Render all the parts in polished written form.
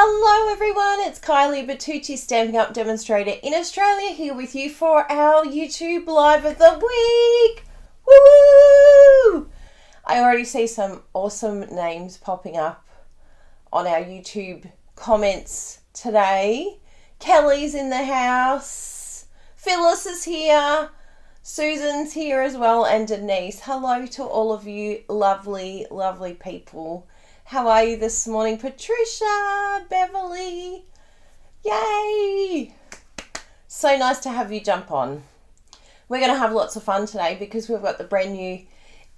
Hello everyone, it's Kylie Bertucci, Stampin' Up demonstrator in Australia, here with you for our YouTube Live of the Week. Woo! I already see some awesome names popping up on our YouTube comments today. Kelly's in the house, Phyllis is here, Susan's here as well, and Denise. Hello to all of you lovely, lovely people. How are you this morning? Patricia, Beverly, yay! So nice to have you jump on. We're going to have lots of fun today because we've got the brand new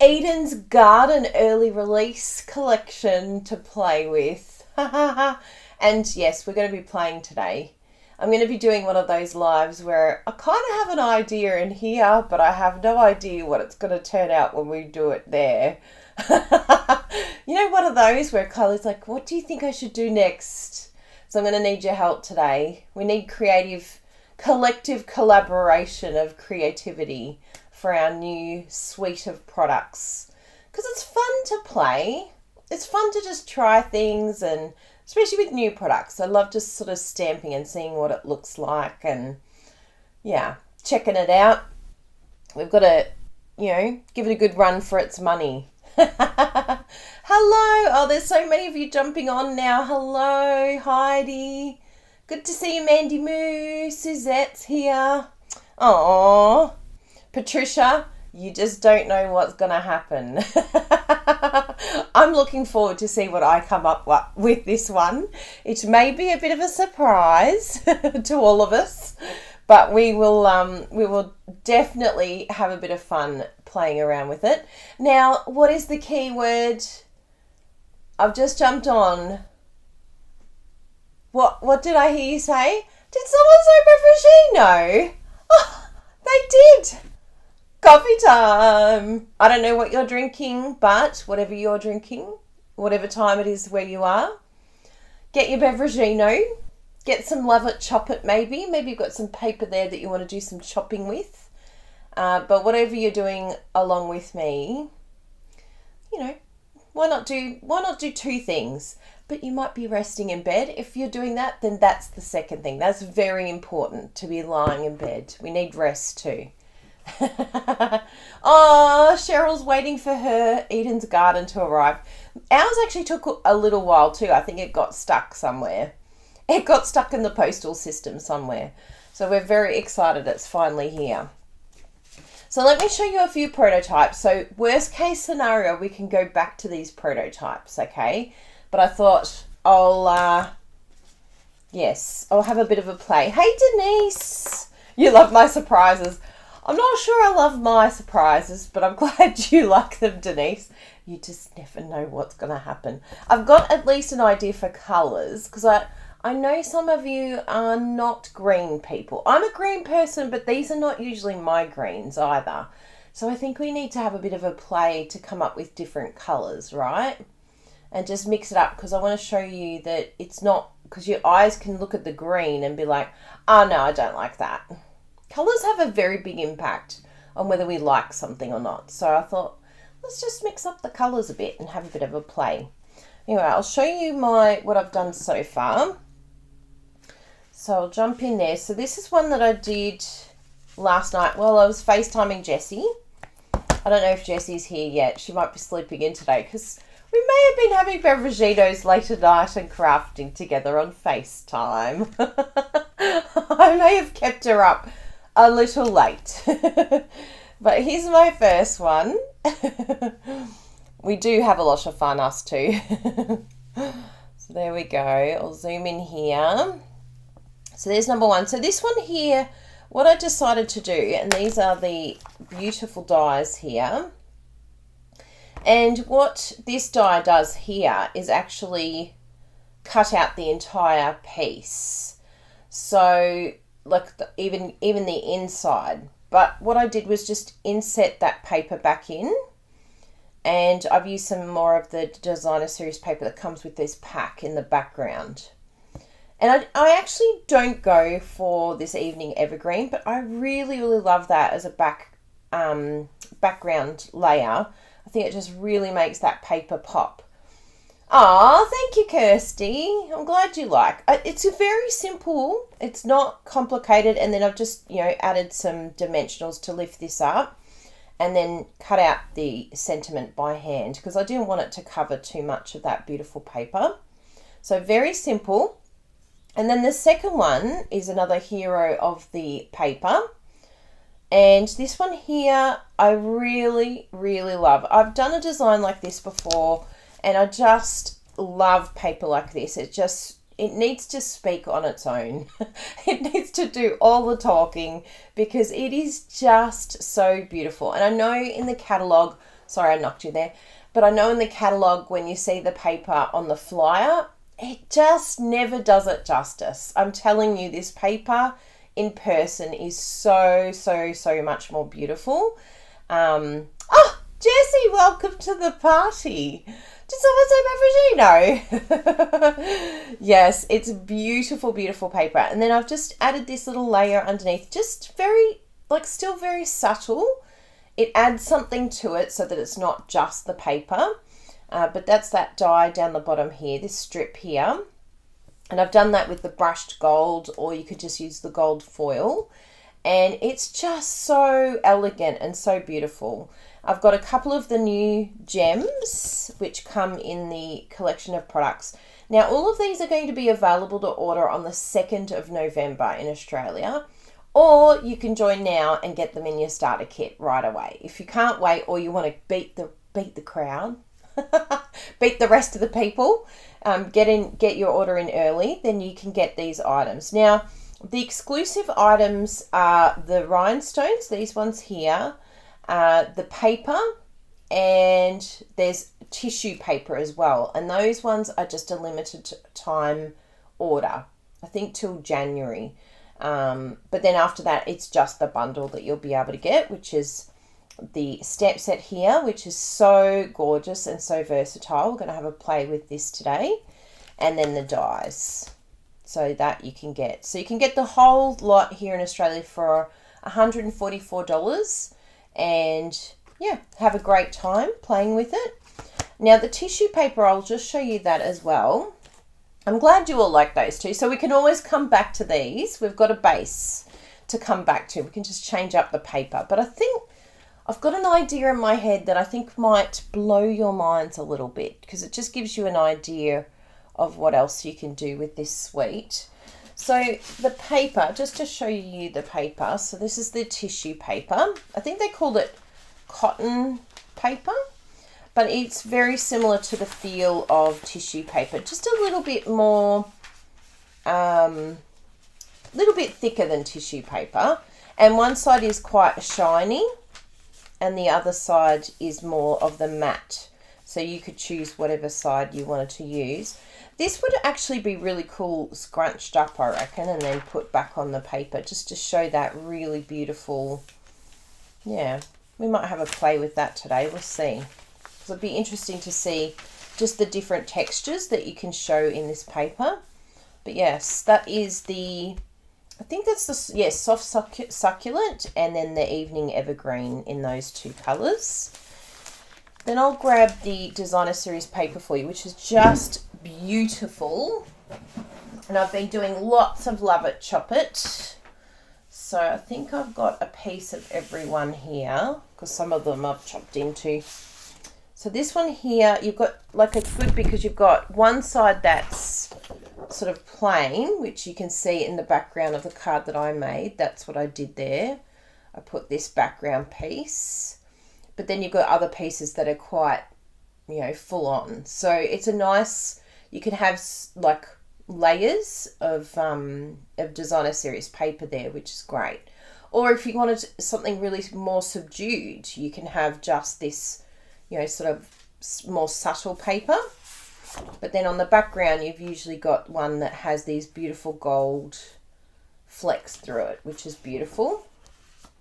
Eden's Garden early release collection to play with. And yes, we're going to be playing today. I'm going to be doing one of those lives where I kind of have an idea in here, but I have no idea what it's going to turn out when we do it there. You know, one of those where Kylie's like, what do you think I should do next? So I'm going to need your help today. We need collective collaboration of creativity for our new suite of products. Because it's fun to play. It's fun to just try things, and especially with new products. I love just sort of stamping and seeing what it looks like and, yeah, checking it out. We've got to, give it a good run for its money. Hello. Oh, there's so many of you jumping on now. Hello, Heidi. Good to see you, Mandy Moo. Suzette's here. Oh, Patricia, you just don't know what's going to happen. I'm looking forward to see what I come up with this one. It may be a bit of a surprise to all of us, but we will definitely have a bit of fun playing around with it. Now, what is the key word? I've just jumped on. What did I hear you say? Did someone say Beveragino? Oh, they did. Coffee time. I don't know what you're drinking, but whatever you're drinking, whatever time it is where you are, get your Beveragino. Get some loveitchopit maybe. Maybe you've got some paper there that you want to do some chopping with. But whatever you're doing along with me, why not do two things? But you might be resting in bed. If you're doing that, then that's the second thing. That's very important, to be lying in bed. We need rest too. Oh, Cheryl's waiting for her Eden's Garden to arrive. Ours actually took a little while too. I think it got stuck somewhere. It got stuck in the postal system somewhere. So we're very excited it's finally here. So let me show you a few prototypes. So worst case scenario, we can go back to these prototypes, okay? But I thought I'll have a bit of a play. Hey, Denise, you love my surprises. I'm not sure I love my surprises, but I'm glad you like them, Denise. You just never know what's going to happen. I've got at least an idea for colours because I know some of you are not green people. I'm a green person, but these are not usually my greens either. So I think we need to have a bit of a play to come up with different colours, right? And just mix it up because I want to show you that it's not, because your eyes can look at the green and be like, oh no, I don't like that. Colours have a very big impact on whether we like something or not. So I thought, let's just mix up the colours a bit and have a bit of a play. Anyway, I'll show you what I've done so far. So I'll jump in there. So this is one that I did last night while I was FaceTiming Jessie. I don't know if Jessie's here yet. She might be sleeping in today because we may have been having Beveraginos late at night and crafting together on FaceTime. I may have kept her up a little late. But here's my first one. We do have a lot of fun, us two. So there we go. I'll zoom in here. So there's number one. So this one here, what I decided to do, and these are the beautiful dies here. And what this die does here is actually cut out the entire piece. So like even the inside. But what I did was just inset that paper back in. And I've used some more of the designer series paper that comes with this pack in the background. And I actually don't go for this evening evergreen, but I really, really love that as a background layer. I think it just really makes that paper pop. Oh, thank you, Kirsty. I'm glad you like. It's a very simple. It's not complicated, and then I've just added some dimensionals to lift this up, and then cut out the sentiment by hand because I didn't want it to cover too much of that beautiful paper. So very simple. And then the second one is another hero of the paper. And this one here, I really, really love. I've done a design like this before, and I just love paper like this. It needs to speak on its own. It needs to do all the talking because it is just so beautiful. And I know in the catalogue, sorry I knocked you there, but I know in the catalogue when you see the paper on the flyer, it just never does it justice. I'm telling you, this paper in person is so, so, so much more beautiful. Oh, Jessie, welcome to the party. Did someone say Mavrigino? Yes, it's beautiful, beautiful paper. And then I've just added this little layer underneath, just very, still very subtle. It adds something to it so that it's not just the paper. But that's that die down the bottom here, this strip here. And I've done that with the brushed gold, or you could just use the gold foil. And it's just so elegant and so beautiful. I've got a couple of the new gems which come in the collection of products. Now, all of these are going to be available to order on the 2nd of November in Australia, or you can join now and get them in your starter kit right away. If you can't wait, or you want to beat the crowd, beat the rest of the people, get your order in early, then you can get these items. Now, the exclusive items are the rhinestones, these ones here, the paper, and there's tissue paper as well. And those ones are just a limited time order, I think till January. But then after that, it's just the bundle that you'll be able to get, which is the stamp set here, which is so gorgeous and so versatile. We're going to have a play with this today. And then the dies, so that you can get. So you can get the whole lot here in Australia for $144, and yeah, have a great time playing with it. Now the tissue paper, I'll just show you that as well. I'm glad you all like those too. So we can always come back to these. We've got a base to come back to. We can just change up the paper. But I think I've got an idea in my head that I think might blow your minds a little bit, because it just gives you an idea of what else you can do with this suite. So the paper, just to show you the paper, so this is the tissue paper. I think they called it cotton paper, but it's very similar to the feel of tissue paper, just a little bit more, little bit thicker than tissue paper. And one side is quite shiny and the other side is more of the matte. So you could choose whatever side you wanted to use. This would actually be really cool scrunched up, I reckon, and then put back on the paper just to show that really beautiful. Yeah, we might have a play with that today. We'll see. So it'll be interesting to see just the different textures that you can show in this paper. But yes, that is the, I think that's the, yes, soft succulent, and then the evening evergreen in those two colours. Then I'll grab the designer series paper for you, which is just beautiful. And I've been doing lots of Love It, Chop It. So I think I've got a piece of every one here, because some of them I've chopped into. So this one here, you've got, like, it's good because you've got one side that's sort of plain, which you can see in the background of the card that I made. That's what I did there. I put this background piece. But then you've got other pieces that are quite, you know, full on. So it's a nice, you can have like layers of designer series paper there, which is great. Or if you wanted something really more subdued, you can have just this, you know, sort of more subtle paper. But then on the background, you've usually got one that has these beautiful gold flecks through it, which is beautiful.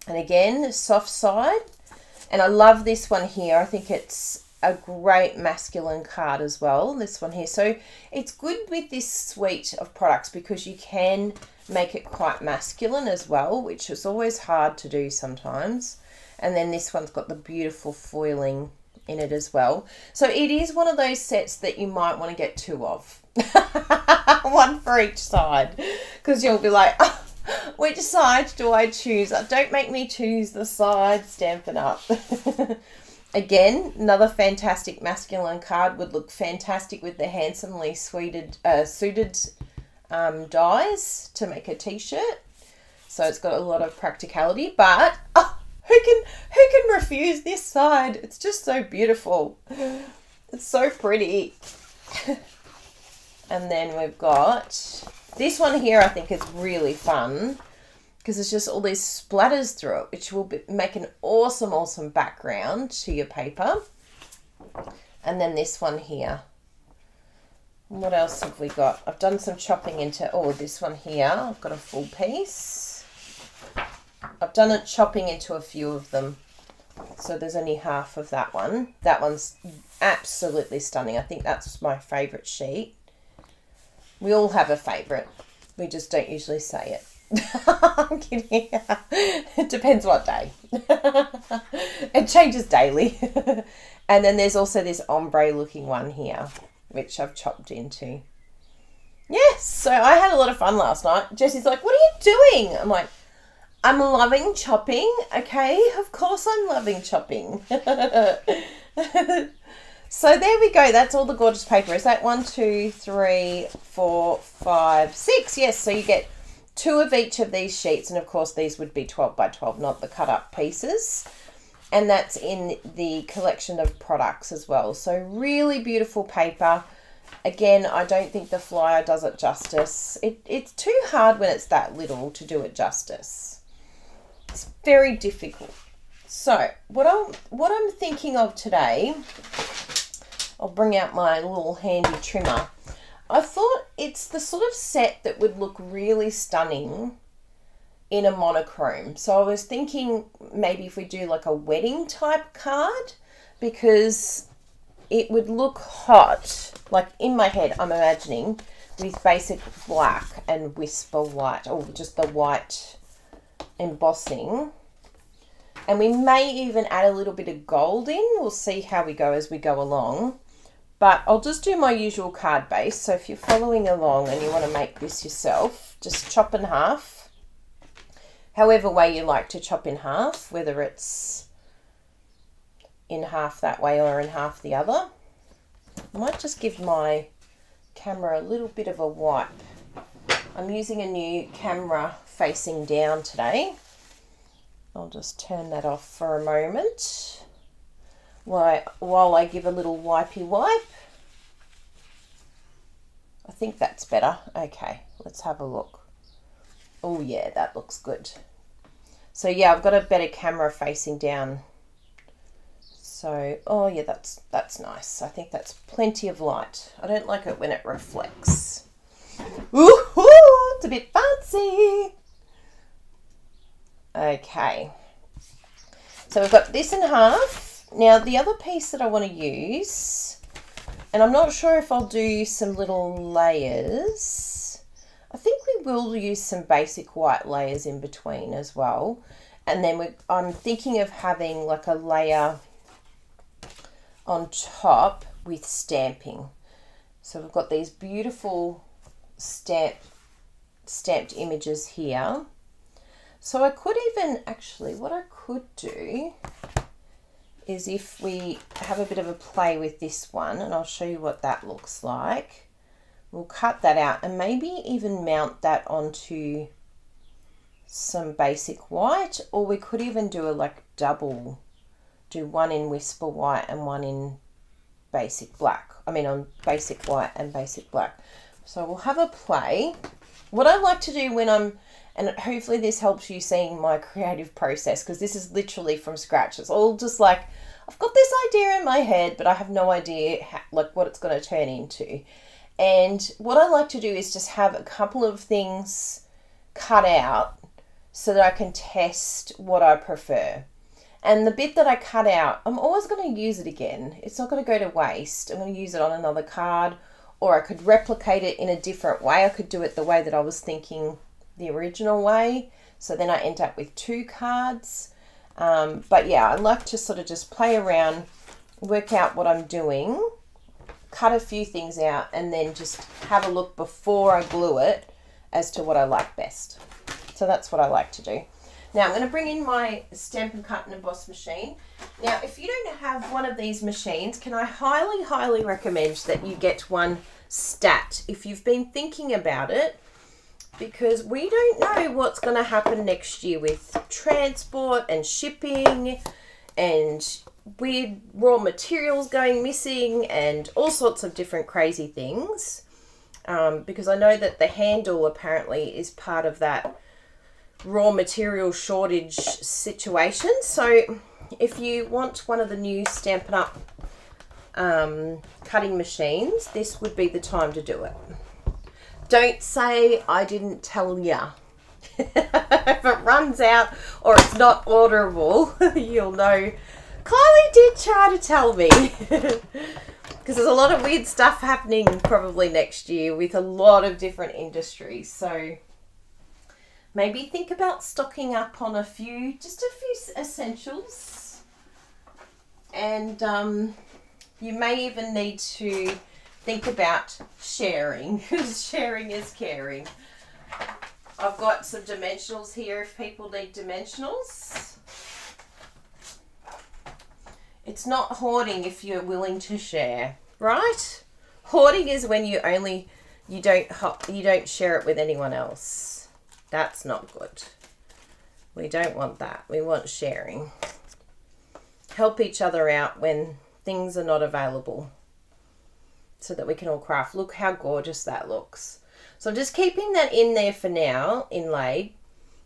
And again, the soft side. And I love this one here. I think it's a great masculine card as well, this one here. So it's good with this suite of products because you can make it quite masculine as well, which is always hard to do sometimes. And then this one's got the beautiful foiling in it as well. So it is one of those sets that you might want to get 2 of. One for each side, because you'll be like, oh, which side do I choose? Don't make me choose the side Stampin' Up. Again, another fantastic masculine card, would look fantastic with the handsomely suited dies to make a t-shirt. So it's got a lot of practicality, but who can refuse this side? It's just so beautiful. It's so pretty. And then we've got this one here. I think is really fun because it's just all these splatters through it, which will make an awesome background to your paper. And then this one here. What else have we got? I've done some chopping into, this one here. I've got a full piece. I've done it chopping into a few of them. So there's only half of that one. That one's absolutely stunning. I think that's my favourite sheet. We all have a favourite. We just don't usually say it. I'm kidding. It depends what day. It changes daily. And then there's also this ombre looking one here, which I've chopped into. Yes, so I had a lot of fun last night. Jessie's like, what are you doing? I'm like, I'm loving chopping. Okay, of course I'm loving chopping. So there we go. That's all the gorgeous paper. Is that 1, 2, 3, 4, 5, 6? Yes, so you get 2 of each of these sheets. And of course, these would be 12 by 12, not the cut up pieces. And that's in the collection of products as well. So really beautiful paper. Again, I don't think the flyer does it justice. It's too hard when it's that little to do it justice. It's very difficult. So what I'm thinking of today, I'll bring out my little handy trimmer. I thought it's the sort of set that would look really stunning in a monochrome. So I was thinking maybe if we do like a wedding type card, because it would look hot. Like in my head, I'm imagining with basic black and whisper white, or just the white embossing. And we may even add a little bit of gold in. We'll see how we go as we go along. But I'll just do my usual card base. So if you're following along and you want to make this yourself, just chop in half. However way you like to chop in half, whether it's in half that way or in half the other. I might just give my camera a little bit of a wipe. I'm using a new camera facing down today. I'll just turn that off for a moment while I give a little wipey wipe. I think that's better. Okay, let's have a look. Oh yeah, that looks good. So yeah, I've got a better camera facing down. So, oh yeah, that's nice. I think that's plenty of light. I don't like it when it reflects. Woohoo! It's a bit fancy. Okay. So we've got this in half. Now the other piece that I want to use, and I'm not sure if I'll do some little layers. I think we will use some basic white layers in between as well. And then I'm thinking of having like a layer on top with stamping. So we've got these beautiful stamped images here. So I could even, actually, what I could do is if we have a bit of a play with this one, and I'll show you what that looks like. We'll cut that out and maybe even mount that onto some basic white, or we could even do a like double, do one in whisper white and one in basic black. I mean on basic white and basic black. So we'll have a play. What I like to do when and hopefully this helps you seeing my creative process, because this is literally from scratch. It's all just like, I've got this idea in my head, but I have no idea what it's going to turn into. And what I like to do is just have a couple of things cut out so that I can test what I prefer. And the bit that I cut out, I'm always going to use it again. It's not going to go to waste. I'm going to use it on another card, or I could replicate it in a different way. I could do it the way that I was thinking the original way. So then I end up with 2 cards. But yeah, I like to sort of just play around work out what I'm doing, cut a few things out, and then just have a look before I glue it as to what I like best. So that's what I like to do. Now I'm going to bring in my Stampin' Cut and Emboss machine. Now if you don't have one of these machines, can I highly recommend that you get one stat if you've been thinking about it, because we don't know what's going to happen next year with transport and shipping and weird raw materials going missing and all sorts of different crazy things. Because I know that the handle apparently is part of that raw material shortage situation. So if you want one of the new Stampin' Up cutting machines, this would be the time to do it. Don't say I didn't tell ya. If it runs out or it's not orderable, you'll know Kylie did try to tell me. Because there's a lot of weird stuff happening probably next year with a lot of different industries. So maybe think about stocking up on just a few essentials. And you may even need to think about sharing, because sharing is caring. I've got some dimensionals here if people need dimensionals. It's not hoarding if you're willing to share, right? Hoarding is when you don't share it with anyone else. That's not good. We don't want that. We want sharing. Help each other out when things are not available so that we can all craft. Look how gorgeous that looks. So I'm just keeping that in there for now, inlaid,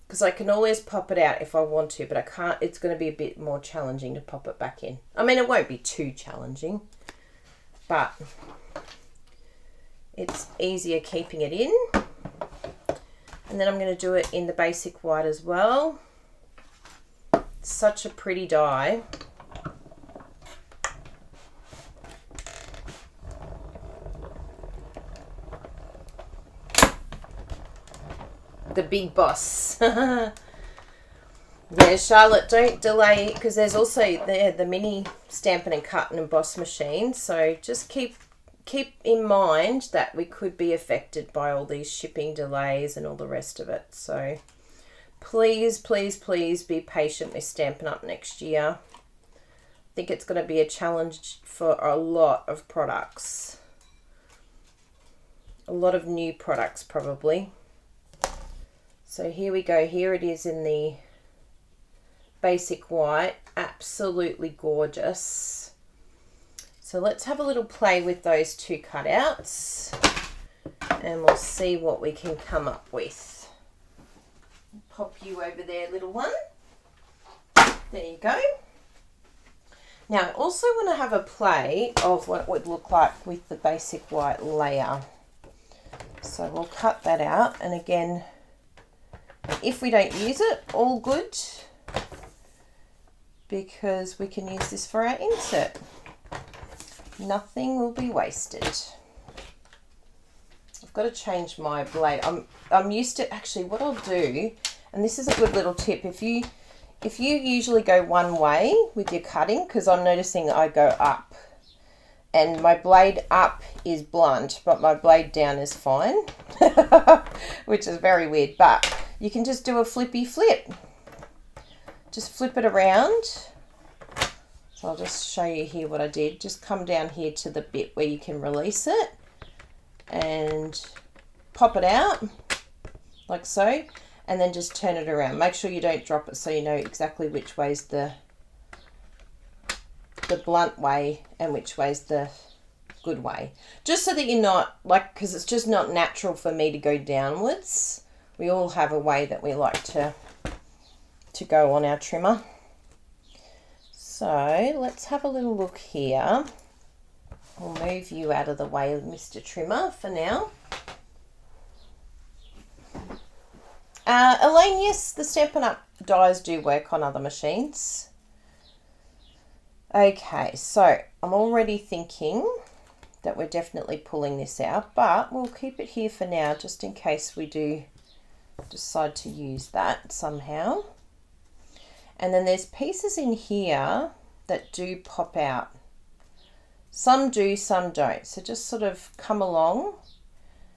because I can always pop it out if I want to, but I can't. It's going to be a bit more challenging to pop it back in. I mean, it won't be too challenging, but it's easier keeping it in. And then I'm going to do it in the basic white as well. It's such a pretty die. The big boss. Yeah, Charlotte, don't delay, because there's also the mini Stampin' and Cut and Emboss machine. So just keep in mind that we could be affected by all these shipping delays and all the rest of it. So please, please, please be patient with Stampin' Up next year. I think it's going to be a challenge for a lot of products. A lot of new products probably. So here we go. Here it is in the basic white. Absolutely gorgeous. So let's have a little play with those two cutouts and we'll see what we can come up with. Pop you over there, little one. There you go. Now I also want to have a play of what it would look like with the basic white layer. So we'll cut that out, and again, if we don't use it, all good, because we can use this for our insert. Nothing will be wasted. I've got to change my blade. I'm used to, actually what I'll do, and this is a good little tip, if you usually go one way with your cutting, because I'm noticing I go up, and my blade up is blunt, but my blade down is fine, which is very weird, but you can just do a flippy flip. Just flip it around. So I'll just show you here what I did. Just come down here to the bit where you can release it and pop it out like so, and then just turn it around. Make sure you don't drop it so you know exactly which way's the blunt way and which way's the good way. Just so that you're not, like, because it's just not natural for me to go downwards. We all have a way that we like to go on our trimmer. So let's have a little look here. We'll move you out of the way, Mr. Trimmer, for now. Elaine, yes, the Stampin' Up dies do work on other machines. Okay, so I'm already thinking that we're definitely pulling this out, but we'll keep it here for now just in case we do decide to use that somehow. And then there's pieces in here that do pop out. Some do, some don't. So just sort of come along.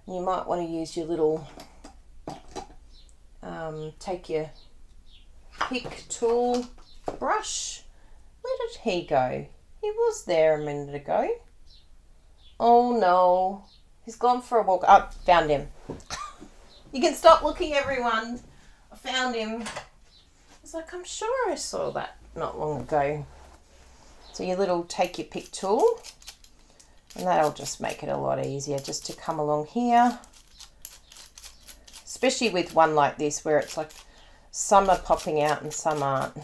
You might want to use your little, take your pick tool brush. Where did he go? He was there a minute ago. Oh no, he's gone for a walk. Oh, found him. You can stop looking, everyone. I found him. I was like, I'm sure I saw that not long ago. So your little take your pick tool, and that'll just make it a lot easier just to come along here. Especially with one like this where it's like some are popping out and some aren't.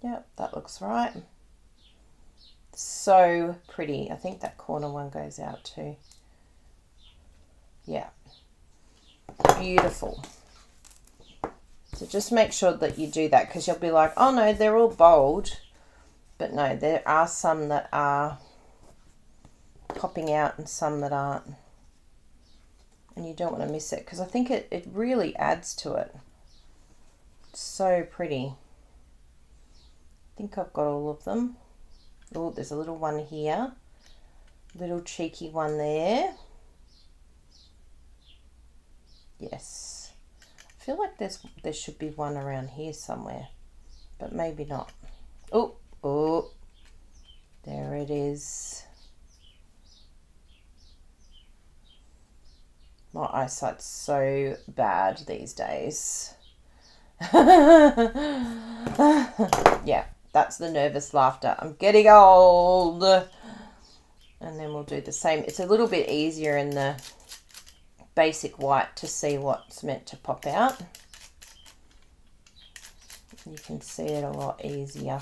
Yep, that looks right. So pretty. I think that corner one goes out too. Yeah. Beautiful. So just make sure that you do that, because you'll be like, oh no, they're all bold. But no, there are some that are popping out and some that aren't. And you don't want to miss it, because I think it really adds to it. It's so pretty. I think I've got all of them. Oh, there's a little one here. Little cheeky one there. Yes. I feel like there should be one around here somewhere, but maybe not. Oh, there it is. My eyesight's so bad these days. Yeah, that's the nervous laughter. I'm getting old. And then we'll do the same. It's a little bit easier in the basic white to see what's meant to pop out. You can see it a lot easier.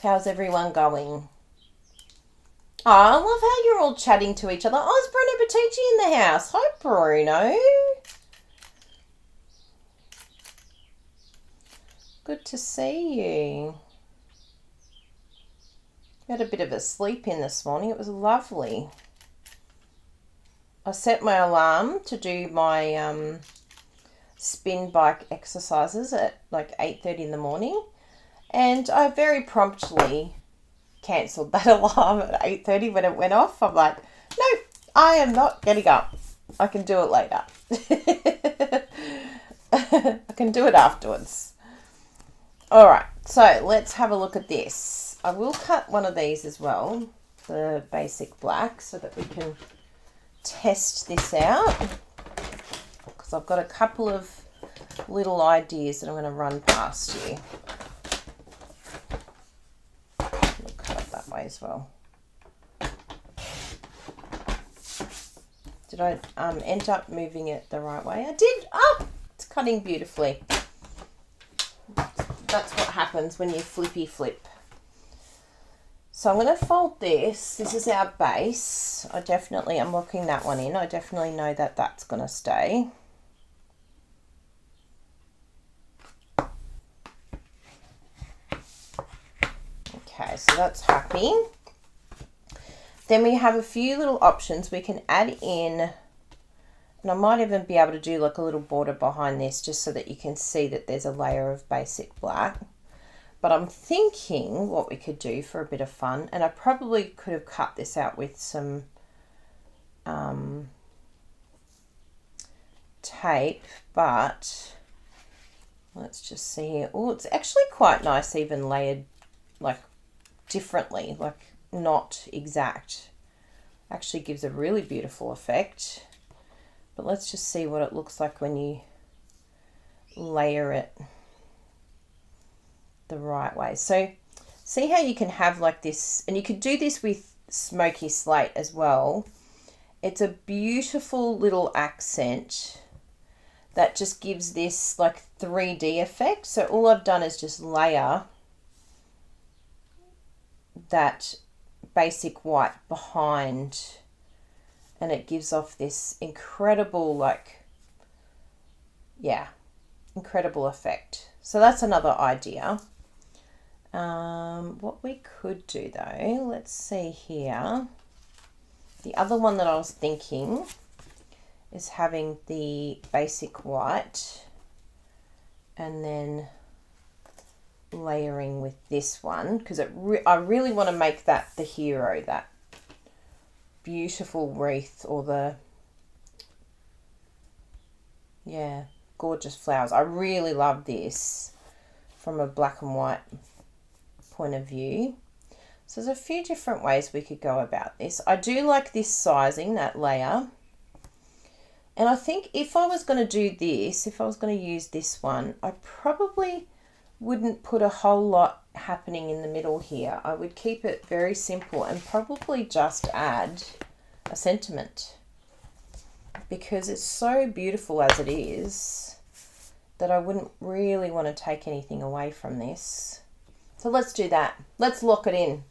How's everyone going? Oh, I love how you're all chatting to each other. Oh, it's Bruno Bertucci in the house. Hi, Bruno. Good to see you. You had a bit of a sleep in this morning. It was lovely. I set my alarm to do my spin bike exercises at like 8:30 in the morning. And I very promptly cancelled that alarm at 8:30 when it went off. I'm like, no, I am not getting up. I can do it later. I can do it afterwards. All right, so let's have a look at this. I will cut one of these as well, the basic black, so that we can test this out, because I've got a couple of little ideas that I'm going to run past you. We'll cut it that way as well. Did I end up moving it the right way? I did. Oh, it's cutting beautifully. That's what happens when you flippy flip. So I'm going to fold this. This is our base. I'm locking that one in. I definitely know that that's going to stay. Okay, so that's happy. Then we have a few little options we can add in. And I might even be able to do like a little border behind this just so that you can see that there's a layer of basic black. But I'm thinking what we could do for a bit of fun, and I probably could have cut this out with some tape, but let's just see here. Oh, it's actually quite nice, even layered like differently, like not exact. Actually gives a really beautiful effect. But let's just see what it looks like when you layer it the right way. So see how you can have like this, and you could do this with smoky slate as well. It's a beautiful little accent that just gives this like 3D effect. So all I've done is just layer that basic white behind, and it gives off this incredible, like, yeah, incredible effect. So that's another idea. What we could do though, let's see here. The other one that I was thinking is having the basic white and then layering with this one, because I really want to make that the hero, that beautiful wreath, or the, yeah, gorgeous flowers. I really love this from a black and white point of view. So there's a few different ways we could go about this. I do like this sizing, that layer. And I think if I was going to do this, if I was going to use this one, I probably wouldn't put a whole lot happening in the middle here. I would keep it very simple and probably just add a sentiment, because it's so beautiful as it is that I wouldn't really want to take anything away from this. So let's do that. Let's lock it in.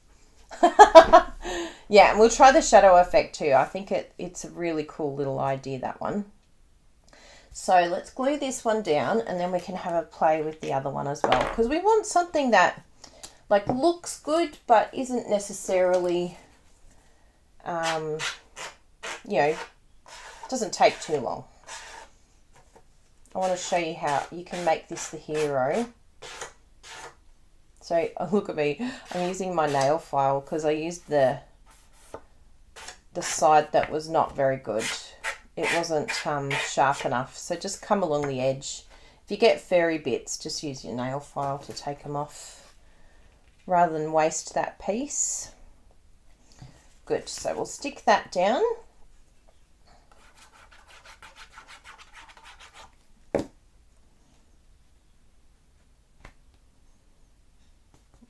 Yeah, and we'll try the shadow effect too. I think it's a really cool little idea, that one. So let's glue this one down, and then we can have a play with the other one as well, because we want something that like looks good but isn't necessarily you know, doesn't take too long. I want to show you how you can make this the hero. So look at me, I'm using my nail file because I used the side that was not very good. It wasn't sharp enough, so just come along the edge. If you get fairy bits, just use your nail file to take them off rather than waste that piece. Good, so we'll stick that down.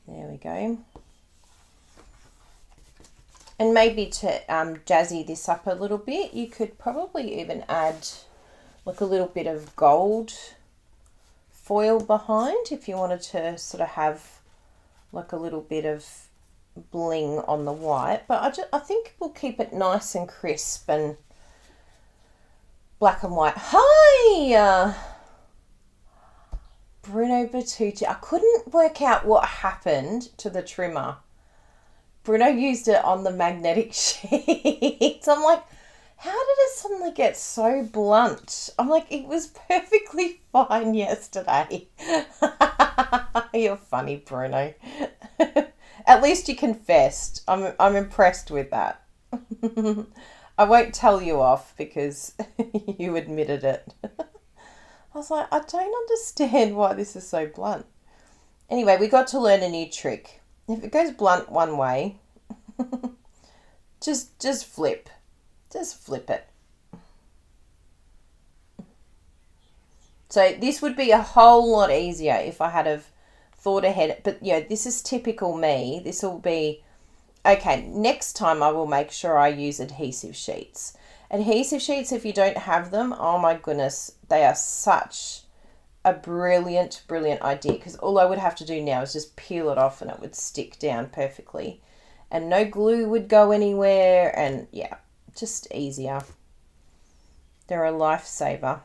There we go. And maybe to jazzy this up a little bit, you could probably even add like a little bit of gold foil behind if you wanted to sort of have like a little bit of bling on the white. But I think we'll keep it nice and crisp and black and white. Hi! Bruno Bertucci. I couldn't work out what happened to the trimmer. Bruno used it on the magnetic sheets. I'm like, how did it suddenly get so blunt? I'm like, it was perfectly fine yesterday. You're funny, Bruno. At least you confessed. I'm impressed with that. I won't tell you off because you admitted it. I was like, I don't understand why this is so blunt. Anyway, we got to learn a new trick. If it goes blunt one way, just flip. Just flip it. So this would be a whole lot easier if I had have thought ahead. But, you know, this is typical me. This will be, okay, next time I will make sure I use adhesive sheets. Adhesive sheets, if you don't have them, oh my goodness, they are such a brilliant, brilliant idea, because all I would have to do now is just peel it off and it would stick down perfectly. And no glue would go anywhere, and yeah, just easier. They're a lifesaver.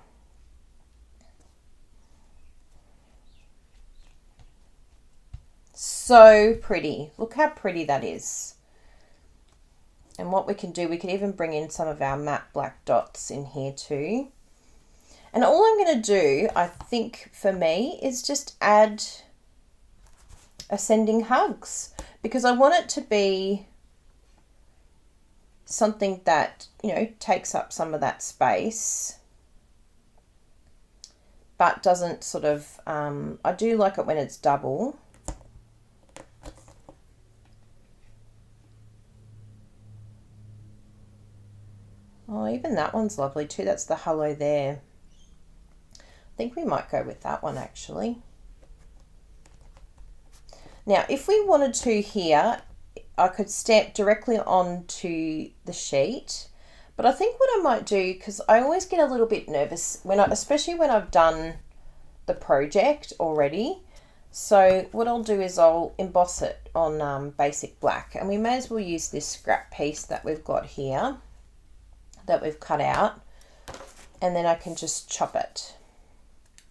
So pretty. Look how pretty that is. And what we can do, we could even bring in some of our matte black dots in here too. And all I'm going to do, I think for me, is just add ascending hugs, because I want it to be something that, you know, takes up some of that space, but doesn't sort of, I do like it when it's double. Oh, even that one's lovely too. That's the hello there. I think we might go with that one actually. Now, if we wanted to here, I could stamp directly onto the sheet, but I think what I might do, because I always get a little bit nervous especially when I've done the project already. So what I'll do is I'll emboss it on basic black, and we may as well use this scrap piece that we've got here that we've cut out, and then I can just chop it.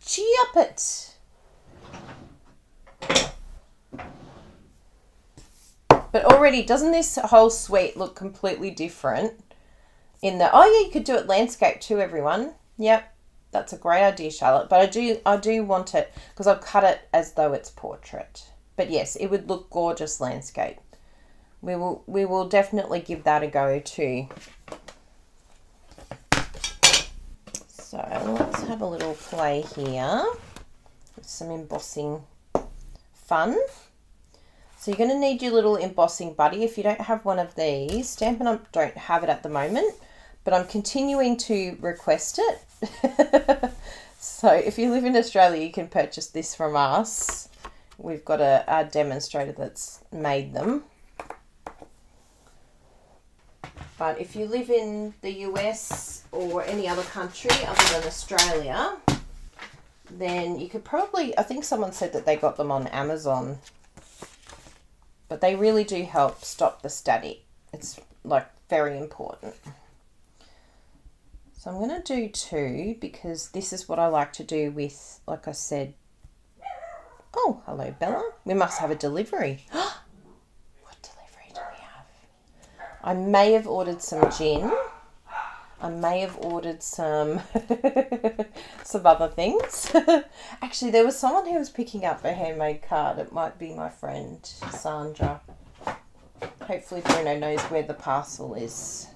Chop it! But already, doesn't this whole suite look completely different? In the, oh yeah, you could do it landscape too, everyone. Yep, that's a great idea, Charlotte. But I do want it, because I've cut it as though it's portrait. But yes, it would look gorgeous landscape. We will definitely give that a go too. So let's have a little play here with some embossing fun. So you're going to need your little embossing buddy. If you don't have one of these, Stampin' Up! Don't have it at the moment, but I'm continuing to request it. So if you live in Australia, you can purchase this from us. We've got a demonstrator that's made them. But if you live in the US or any other country other than Australia, then you could probably, I think someone said that they got them on Amazon. But they really do help stop the static. It's like very important. So I'm going to do 2 because this is what I like to do with, like I said. Oh, hello, Bella. We must have a delivery. What delivery do we have? I may have ordered some gin. I may have ordered some some other things. Actually, there was someone who was picking up a handmade card. It might be my friend, Sandra. Hopefully Bruno knows where the parcel is.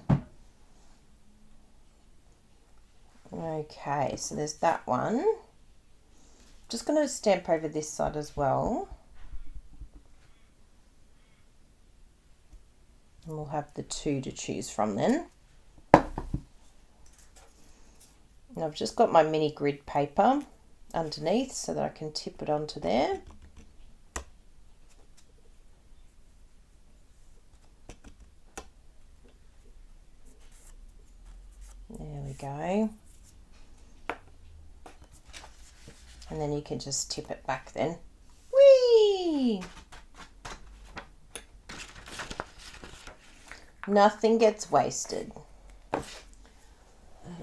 Okay, so there's that one. Just going to stamp over this side as well. And we'll have the 2 to choose from then. And I've just got my mini grid paper underneath so that I can tip it onto there. There we go. And then you can just tip it back then. Whee! Nothing gets wasted. And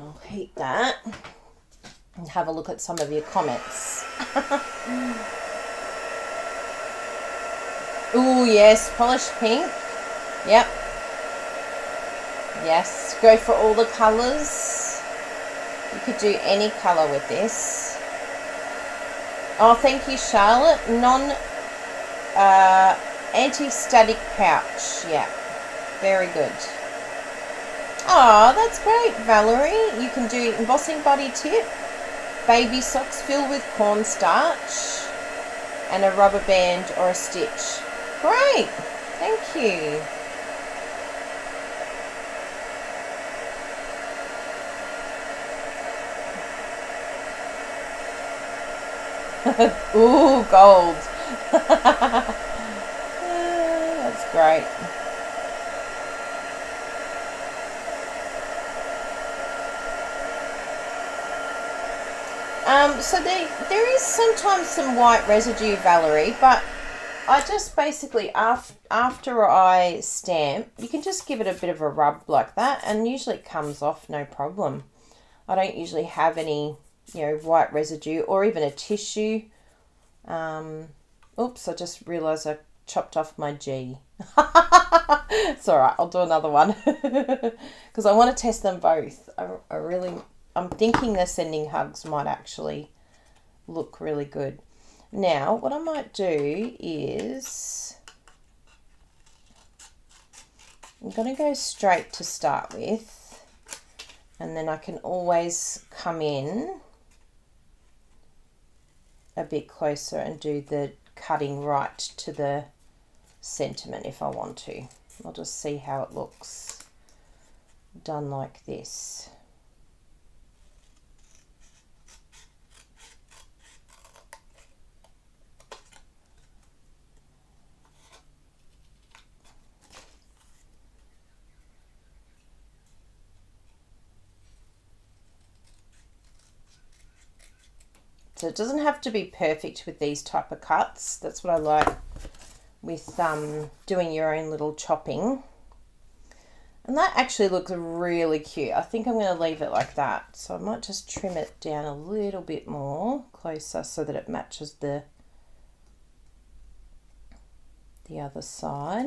I'll heat that and have a look at some of your comments. Ooh, yes, polished pink. Yep. Yes, go for all the colours. You could do any colour with this. Oh, thank you, Charlotte. Anti-static pouch. Yeah, very good. Oh, that's great, Valerie. You can do embossing buddy tip, baby socks filled with cornstarch, and a rubber band or a stitch. Great, thank you. Ooh, gold. That's great. So there is sometimes some white residue, Valerie, but I just basically, after I stamp, you can just give it a bit of a rub like that, and usually it comes off no problem. I don't usually have any, white residue or even a tissue. Oops, I just realised I chopped off my G. It's all right, I'll do another one because I want to test them both. I'm thinking the sending hugs might actually look really good. Now, what I might do is I'm going to go straight to start with, and then I can always come in a bit closer and do the cutting right to the sentiment if I want to. I'll just see how it looks done like this. So it doesn't have to be perfect with these type of cuts. That's what I like with doing your own little chopping. And that actually looks really cute. I think I'm going to leave it like that. So I might just trim it down a little bit more closer so that it matches the other side.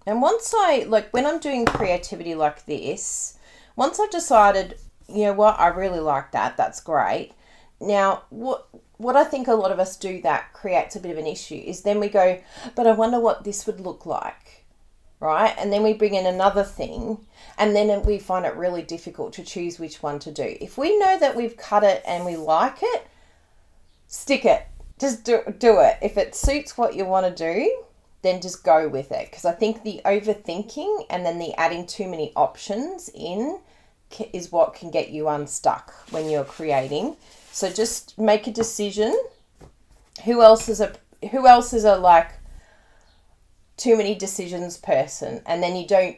And once when I'm doing creativity like this, once I've decided, you know what, I really like that, that's great. Now, what I think a lot of us do that creates a bit of an issue is then we go, but I wonder what this would look like, right? And then we bring in another thing, and then we find it really difficult to choose which one to do. If we know that we've cut it and we like it, stick it. Just do it. If it suits what you want to do, then just go with it. Because I think the overthinking and then the adding too many options in is what can get you unstuck when you're creating. So just make a decision. Who else is a like too many decisions person? And then you don't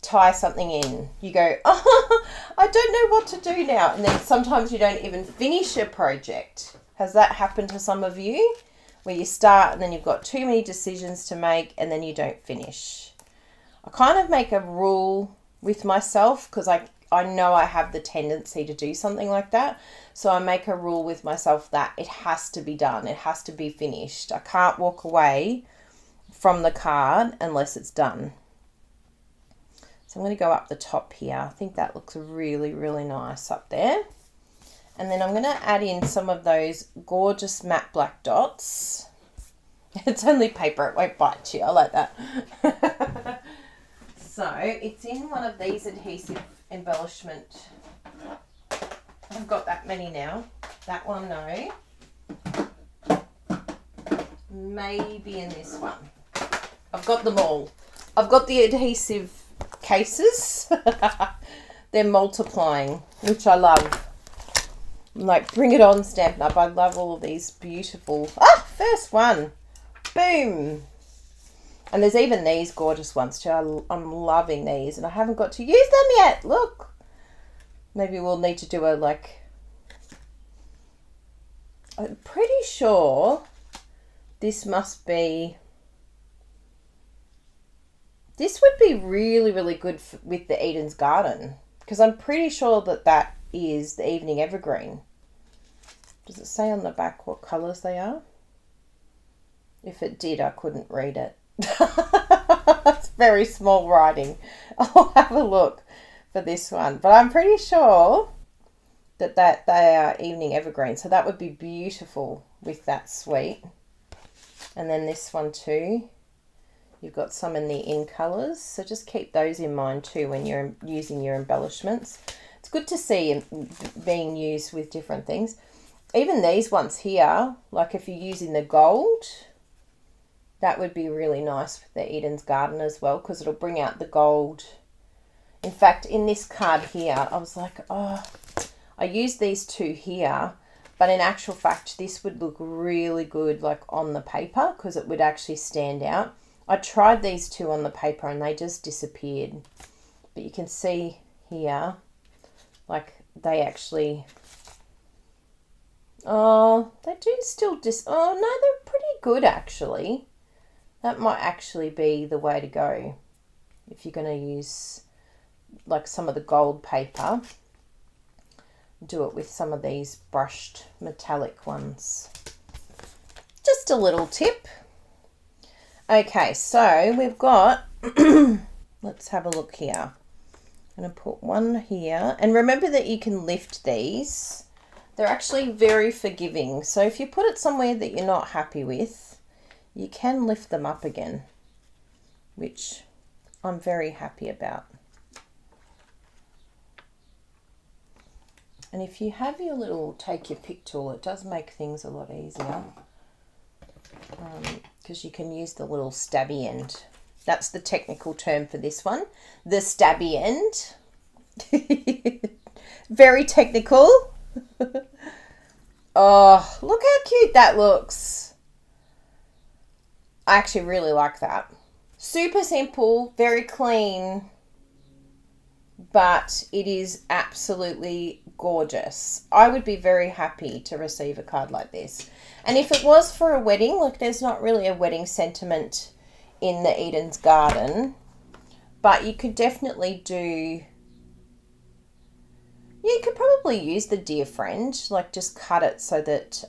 tie something in. You go, oh, I don't know what to do now. And then sometimes you don't even finish a project. Has that happened to some of you? Where you start and then you've got too many decisions to make and then you don't finish. I kind of make a rule with myself because I know I have the tendency to do something like that. So I make a rule with myself that it has to be done. It has to be finished. I can't walk away from the card unless it's done. So I'm going to go up the top here. I think that looks really, really nice up there. And then I'm going to add in some of those gorgeous matte black dots. It's only paper, it won't bite you. I like that. So it's in one of these adhesive embellishment. I've got that many now. That one, no. Maybe in this one. I've got them all. I've got the adhesive cases. They're multiplying, which I love. Like, bring it on, Stampin' Up. I love all of these beautiful... first one. Boom. And there's even these gorgeous ones too. I'm loving these. And I haven't got to use them yet. Look. Maybe we'll need to do a, I'm pretty sure this must be... This would be really, really good with the Eden's Garden. Because I'm pretty sure that is the Evening Evergreen. Does it say on the back what colours they are? If it did, I couldn't read it. It's very small writing. I'll have a look for this one. But I'm pretty sure that they are Evening Evergreen. So that would be beautiful with that suite. And then this one too. You've got some in the in colours. So just keep those in mind too when you're using your embellishments. It's good to see being used with different things. Even these ones here, like if you're using the gold, that would be really nice with the Eden's Garden as well because it'll bring out the gold. In fact, in this card here, I was like, oh, I used these two here, but in actual fact, this would look really good like on the paper because it would actually stand out. I tried these two on the paper and they just disappeared. But you can see here, like they actually, they do still oh no, they're pretty good actually. That might actually be the way to go if you're going to use like some of the gold paper. Do it with some of these brushed metallic ones. Just a little tip. Okay, so we've got, let's have a look here. I'm going to put one here. And remember that you can lift these. They're actually very forgiving. So if you put it somewhere that you're not happy with, you can lift them up again, which I'm very happy about. And if you have your little take your pick tool, it does make things a lot easier. Because you can use the little stabby end. That's the technical term for this one. The stabby end. Very technical. Oh, look how cute that looks. I actually really like that. Super simple, very clean, but it is absolutely gorgeous. I would be very happy to receive a card like this. And if it was for a wedding, look, there's not really a wedding sentiment in the Eden's Garden, but you could definitely do, you could probably use the Dear Friend, like just cut it so that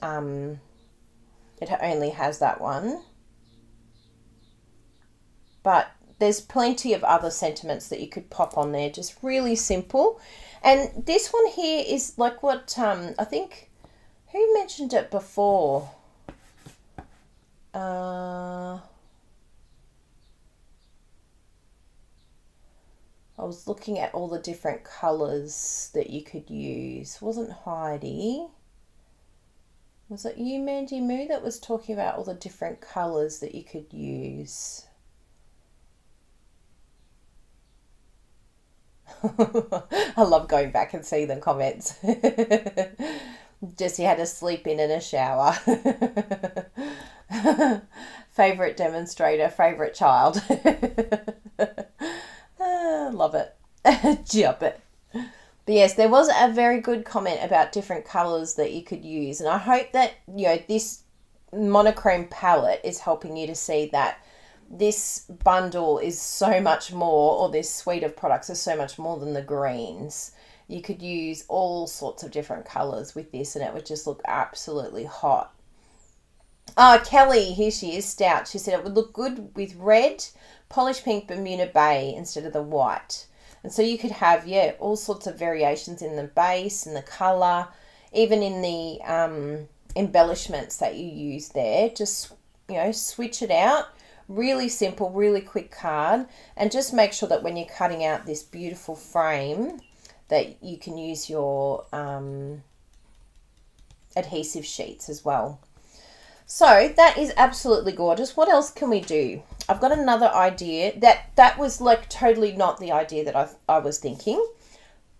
it only has that one. But there's plenty of other sentiments that you could pop on there, just really simple. And this one here is like what, I think, who mentioned it before? I was looking at all the different colours that you could use. It wasn't Heidi. Was it you, Mandy Moo, that was talking about all the different colours that you could use? I love going back and seeing the comments. Jessie had a sleep in and a shower. Favourite demonstrator, favourite child. Love it. Jump it. But yes, there was a very good comment about different colours that you could use. And I hope that, you know, this monochrome palette is helping you to see that this bundle is so much more, or this suite of products is so much more than the greens. You could use all sorts of different colours with this and it would just look absolutely hot. Oh, Kelly, here she is, Stout. She said it would look good with red, polished pink, Bermuda Bay instead of the white. And so you could have, yeah, all sorts of variations in the base and the colour, even in the embellishments that you use there. Just, you know, switch it out. Really simple, really quick card. And just make sure that when you're cutting out this beautiful frame that you can use your adhesive sheets as well. So that is absolutely gorgeous. What else can we do? I've got another idea that was like totally not the idea that I was thinking,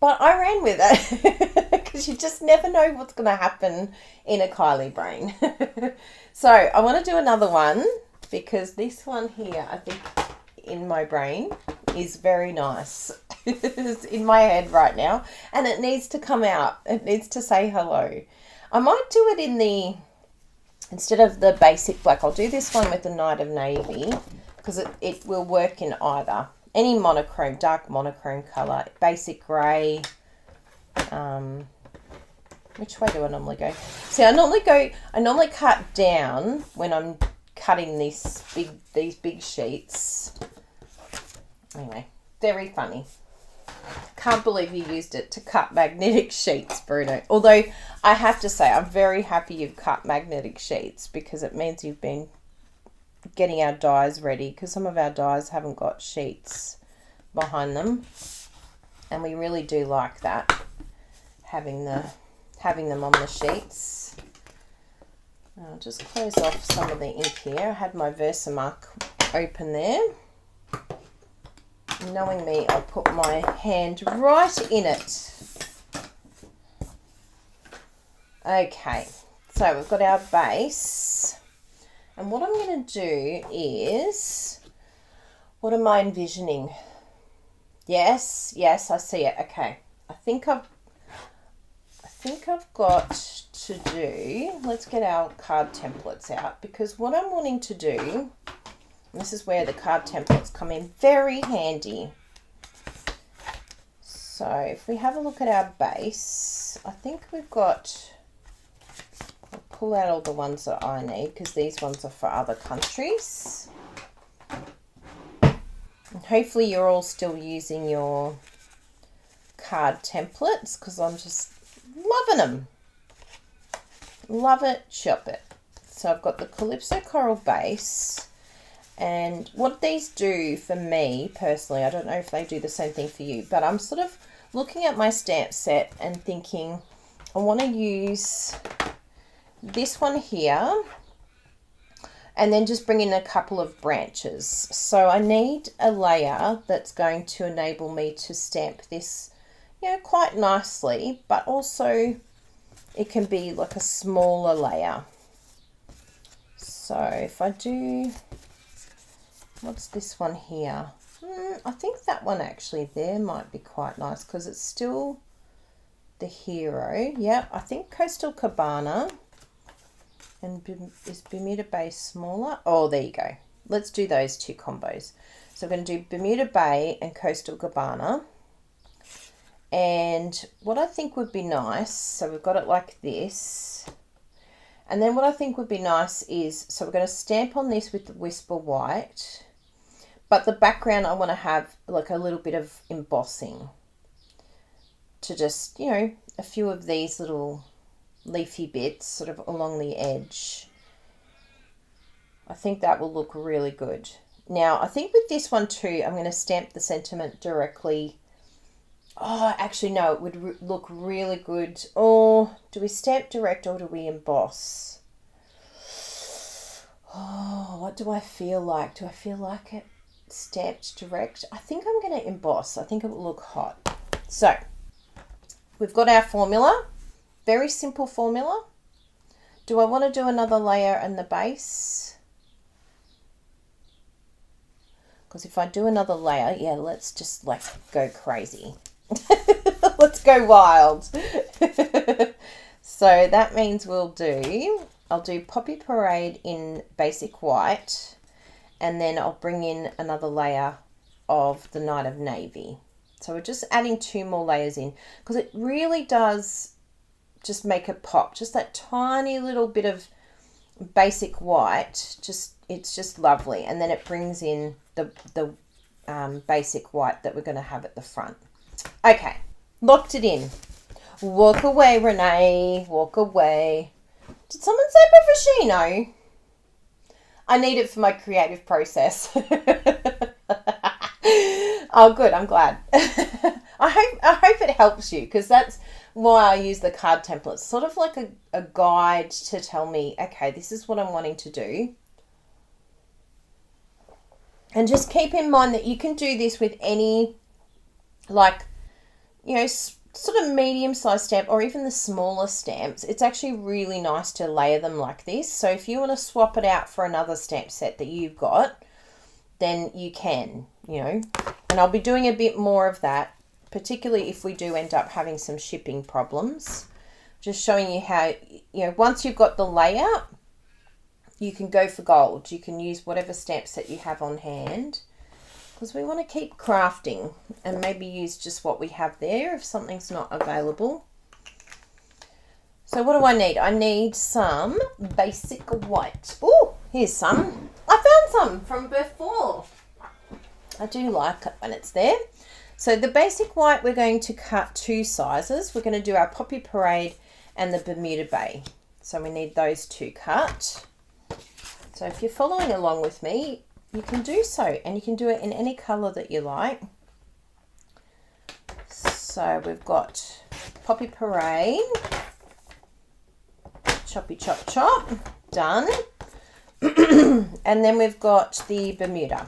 but I ran with it because you just never know what's going to happen in a Kylie brain. So I want to do another one because this one here, I think in my brain is very nice. It's in my head right now and it needs to come out. It needs to say hello. I might do it in the, instead of the basic black, I'll do this one with the Night of Navy because it will work in either. Any monochrome, dark monochrome colour, basic grey. Which way do I normally go? See, I normally cut down when I'm cutting these big sheets. Anyway, very funny. Can't believe you used it to cut magnetic sheets, Bruno. Although I have to say, I'm very happy you've cut magnetic sheets because it means you've been getting our dies ready, because some of our dies haven't got sheets behind them. And we really do like that, having them on the sheets. I'll just close off some of the ink here. I had my Versamark open there. Knowing me, I'll put my hand right in it. Okay, so we've got our base. And what I'm going to do is, what am I envisioning? Yes, I see it. Okay, I think I've got to do, let's get our card templates out, because what I'm wanting to do, this is where the card templates come in very handy. So if we have a look at our base, I think we've got, I'll pull out all the ones that I need because these ones are for other countries. And hopefully you're all still using your card templates because I'm just loving them. Love it, shop it. So I've got the Calypso Coral base. And what these do for me personally, I don't know if they do the same thing for you, but I'm sort of looking at my stamp set and thinking I want to use this one here and then just bring in a couple of branches. So I need a layer that's going to enable me to stamp this, you know, quite nicely, but also it can be like a smaller layer. So if I do, what's this one here? I think that one actually there might be quite nice because it's still the hero. Yeah, I think Coastal Cabana. And is Bermuda Bay smaller? Oh, there you go. Let's do those two combos. So we're going to do Bermuda Bay and Coastal Cabana. And what I think would be nice, so we've got it like this. And then what I think would be nice is, so we're going to stamp on this with the Whisper White. But the background, I want to have like a little bit of embossing to just, you know, a few of these little leafy bits sort of along the edge. I think that will look really good. Now, I think with this one too, I'm going to stamp the sentiment directly. Oh, actually, no, it would look really good. Or do we stamp direct or do we emboss? Oh, what do I feel like? Do I feel like it stamped direct? I think I'm going to emboss. I think it will look hot. So, we've got our formula. Very simple formula. Do I want to do another layer in the base? Because if I do another layer, yeah, let's just like go crazy. Let's go wild. So that means I'll do Poppy Parade in basic white, and then I'll bring in another layer of the Night of Navy. So we're just adding 2 more layers in because it really does just make it pop. Just that tiny little bit of basic white, it's just lovely. And then it brings in the basic white that we're going to have at the front. Okay, locked it in. Walk away, Renee. Walk away. Did someone say Professional? I need it for my creative process. Oh, good. I'm glad. I hope it helps you, because that's why I use the card templates. Sort of like a guide to tell me, okay, this is what I'm wanting to do. And just keep in mind that you can do this with any, like, you know, sort of medium-sized stamp or even the smaller stamps. It's actually really nice to layer them like this. So if you want to swap it out for another stamp set that you've got, then you can, you know. And I'll be doing a bit more of that, particularly if we do end up having some shipping problems. Just showing you how, you know, once you've got the layout, you can go for gold. You can use whatever stamp set you have on hand, because we want to keep crafting and maybe use just what we have there if something's not available. So what do I need? I need some basic white. Oh, here's some. I found some from before. I do like it when it's there. So the basic white, we're going to cut 2 sizes. We're going to do our Poppy Parade and the Bermuda Bay. So we need those 2 cut. So if you're following along with me, you can do so, and you can do it in any colour that you like. So we've got Poppy Parade, choppy chop chop, done. And then we've got the Bermuda,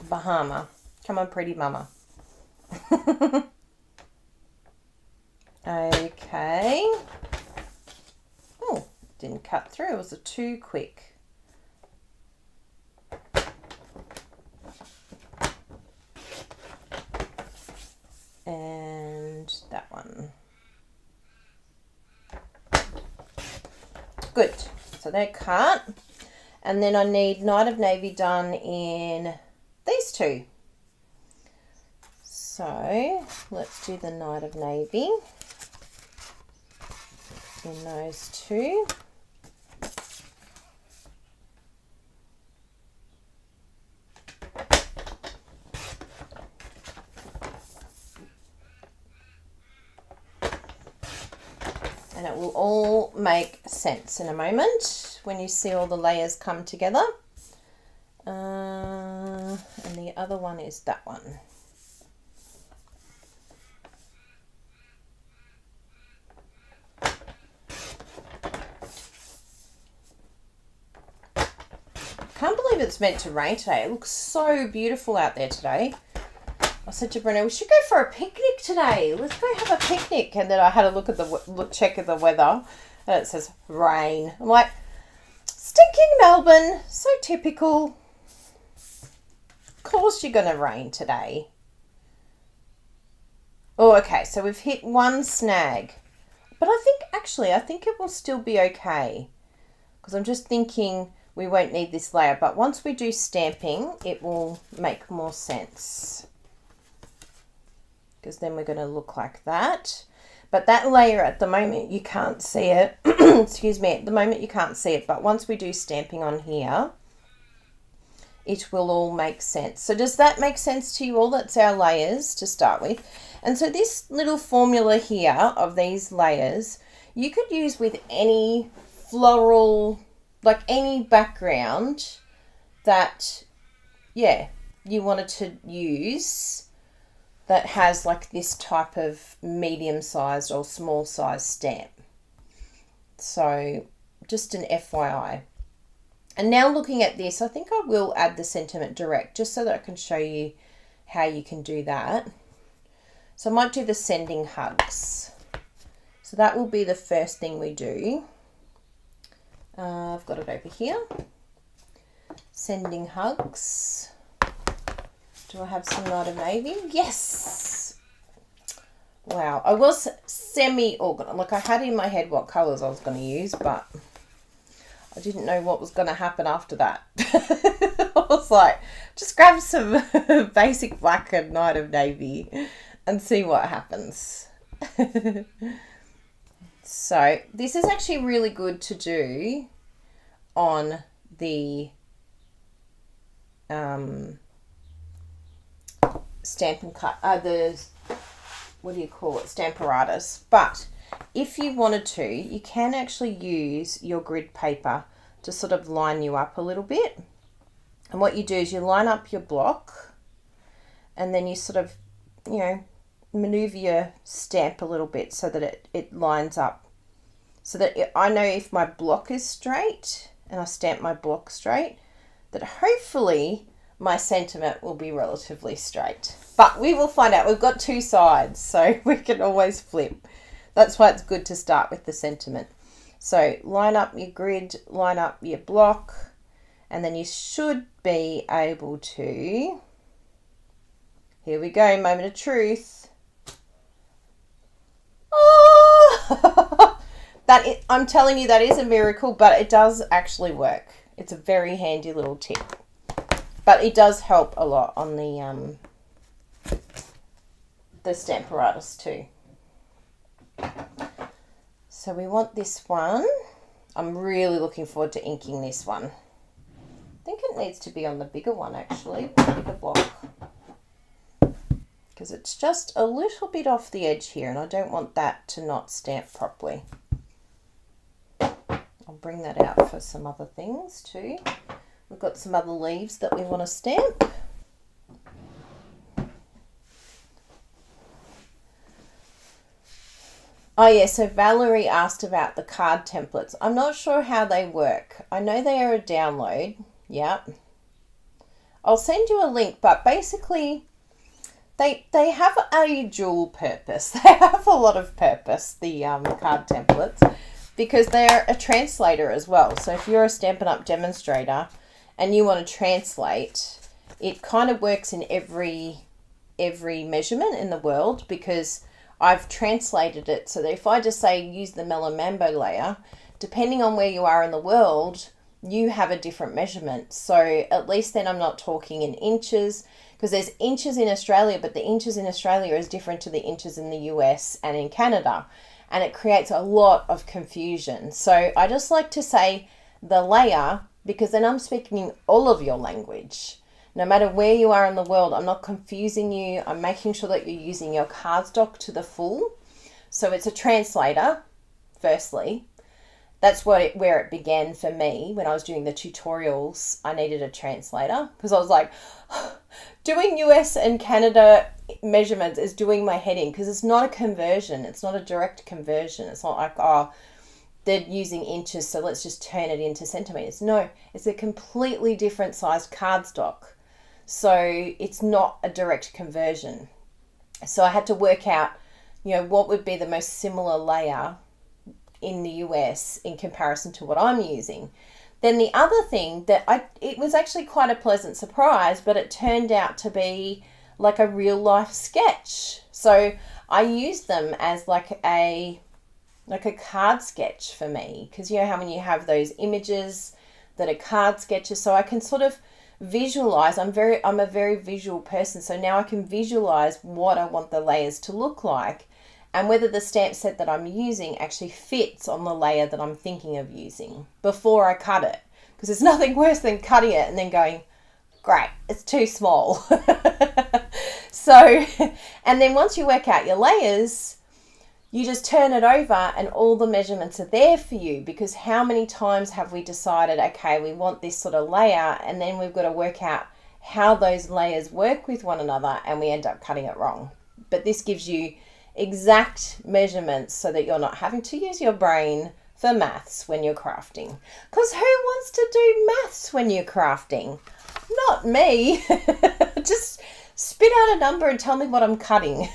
Bahama. Come on, pretty mama. Okay. Oh, didn't cut through. It was too quick. And that one. Good. So they're cut. And then I need Night of Navy done in these 2. So let's do the Night of Navy in those 2. And it will all make sense in a moment when you see all the layers come together. And the other one is that one. Can't believe it's meant to rain today. It looks so beautiful out there today. I said to Brenda, we should go for a picnic today. Let's go have a picnic. And then I had a look at the check of the weather, and it says rain. I'm like, stinking Melbourne, so typical. Of course you're going to rain today. Oh, okay, so we've hit one snag. But I think it will still be okay. Because I'm just thinking we won't need this layer. But once we do stamping, it will make more sense. Because then we're going to look like that. But that layer at the moment, you can't see it. Excuse me, at the moment you can't see it. But once we do stamping on here, it will all make sense. So does that make sense to you all? That's our layers to start with. And so this little formula here of these layers, you could use with any floral, like any background that, yeah, you wanted to use that has like this type of medium-sized or small-sized stamp. So just an FYI. And now looking at this, I think I will add the sentiment direct just so that I can show you how you can do that. So I might do the sending hugs. So that will be the first thing we do. I've got it over here. Sending hugs. Do I have some Night of Navy? Yes! Wow, I was semi-organized. Like I had in my head what colours I was going to use, but I didn't know what was going to happen after that. I was like, just grab some basic black and Night of Navy and see what happens. So this is actually really good to do on the Stamp and Cut, what do you call it, Stamparatus. But if you wanted to, you can actually use your grid paper to sort of line you up a little bit. And what you do is you line up your block and then you sort of, you know, maneuver your stamp a little bit so that it lines up. So that I know if my block is straight and I stamp my block straight, that hopefully my sentiment will be relatively straight. But we will find out. We've got two sides, so we can always flip. That's why it's good to start with the sentiment. So line up your grid, line up your block, and then you should be able to, here we go, moment of truth. Oh! I'm telling you, that is a miracle, but it does actually work. It's a very handy little tip. But it does help a lot on the Stamparatus too. So we want this one. I'm really looking forward to inking this one. I think it needs to be on the bigger one actually, the bigger block. Because it's just a little bit off the edge here and I don't want that to not stamp properly. I'll bring that out for some other things too. We've got some other leaves that we want to stamp. Oh yeah, so Valerie asked about the card templates. I'm not sure how they work. I know they are a download. Yep. I'll send you a link, but basically they have a dual purpose. They have a lot of purpose, the card templates, because they're a translator as well. So if you're a Stampin' Up! Demonstrator and you want to translate, it kind of works in every measurement in the world, because I've translated it so that if I just say use the Melon Mambo layer, depending on where you are in the world, you have a different measurement. So at least then I'm not talking in inches, because there's inches in Australia, but the inches in Australia is different to the inches in the US and in Canada, and it creates a lot of confusion. So I just like to say the layer, because then I'm speaking all of your language. No matter where you are in the world, I'm not confusing you. I'm making sure that you're using your cardstock to the full. So it's a translator, firstly. That's where it began for me when I was doing the tutorials. I needed a translator because I was like, doing US and Canada measurements is doing my head in, because it's not a conversion. It's not a direct conversion. It's not like, oh, they're using inches, so let's just turn it into centimeters. No, it's a completely different sized cardstock. So it's not a direct conversion. So I had to work out, you know, what would be the most similar layer in the US in comparison to what I'm using. Then the other thing that it was actually quite a pleasant surprise, but it turned out to be like a real life sketch. So I used them as like a card sketch for me, because you know how when you have those images that are card sketches, so I can sort of visualize. I'm a very visual person, so now I can visualize what I want the layers to look like and whether the stamp set that I'm using actually fits on the layer that I'm thinking of using before I cut it, because there's nothing worse than cutting it and then going, Great, it's too small. So, and then once you work out your layers, you just turn it over and all the measurements are there for you, because how many times have we decided, okay, we want this sort of layer, and then we've got to work out how those layers work with one another and we end up cutting it wrong. But this gives you exact measurements so that you're not having to use your brain for maths when you're crafting. Because who wants to do maths when you're crafting? Not me. Just spit out a number and tell me what I'm cutting.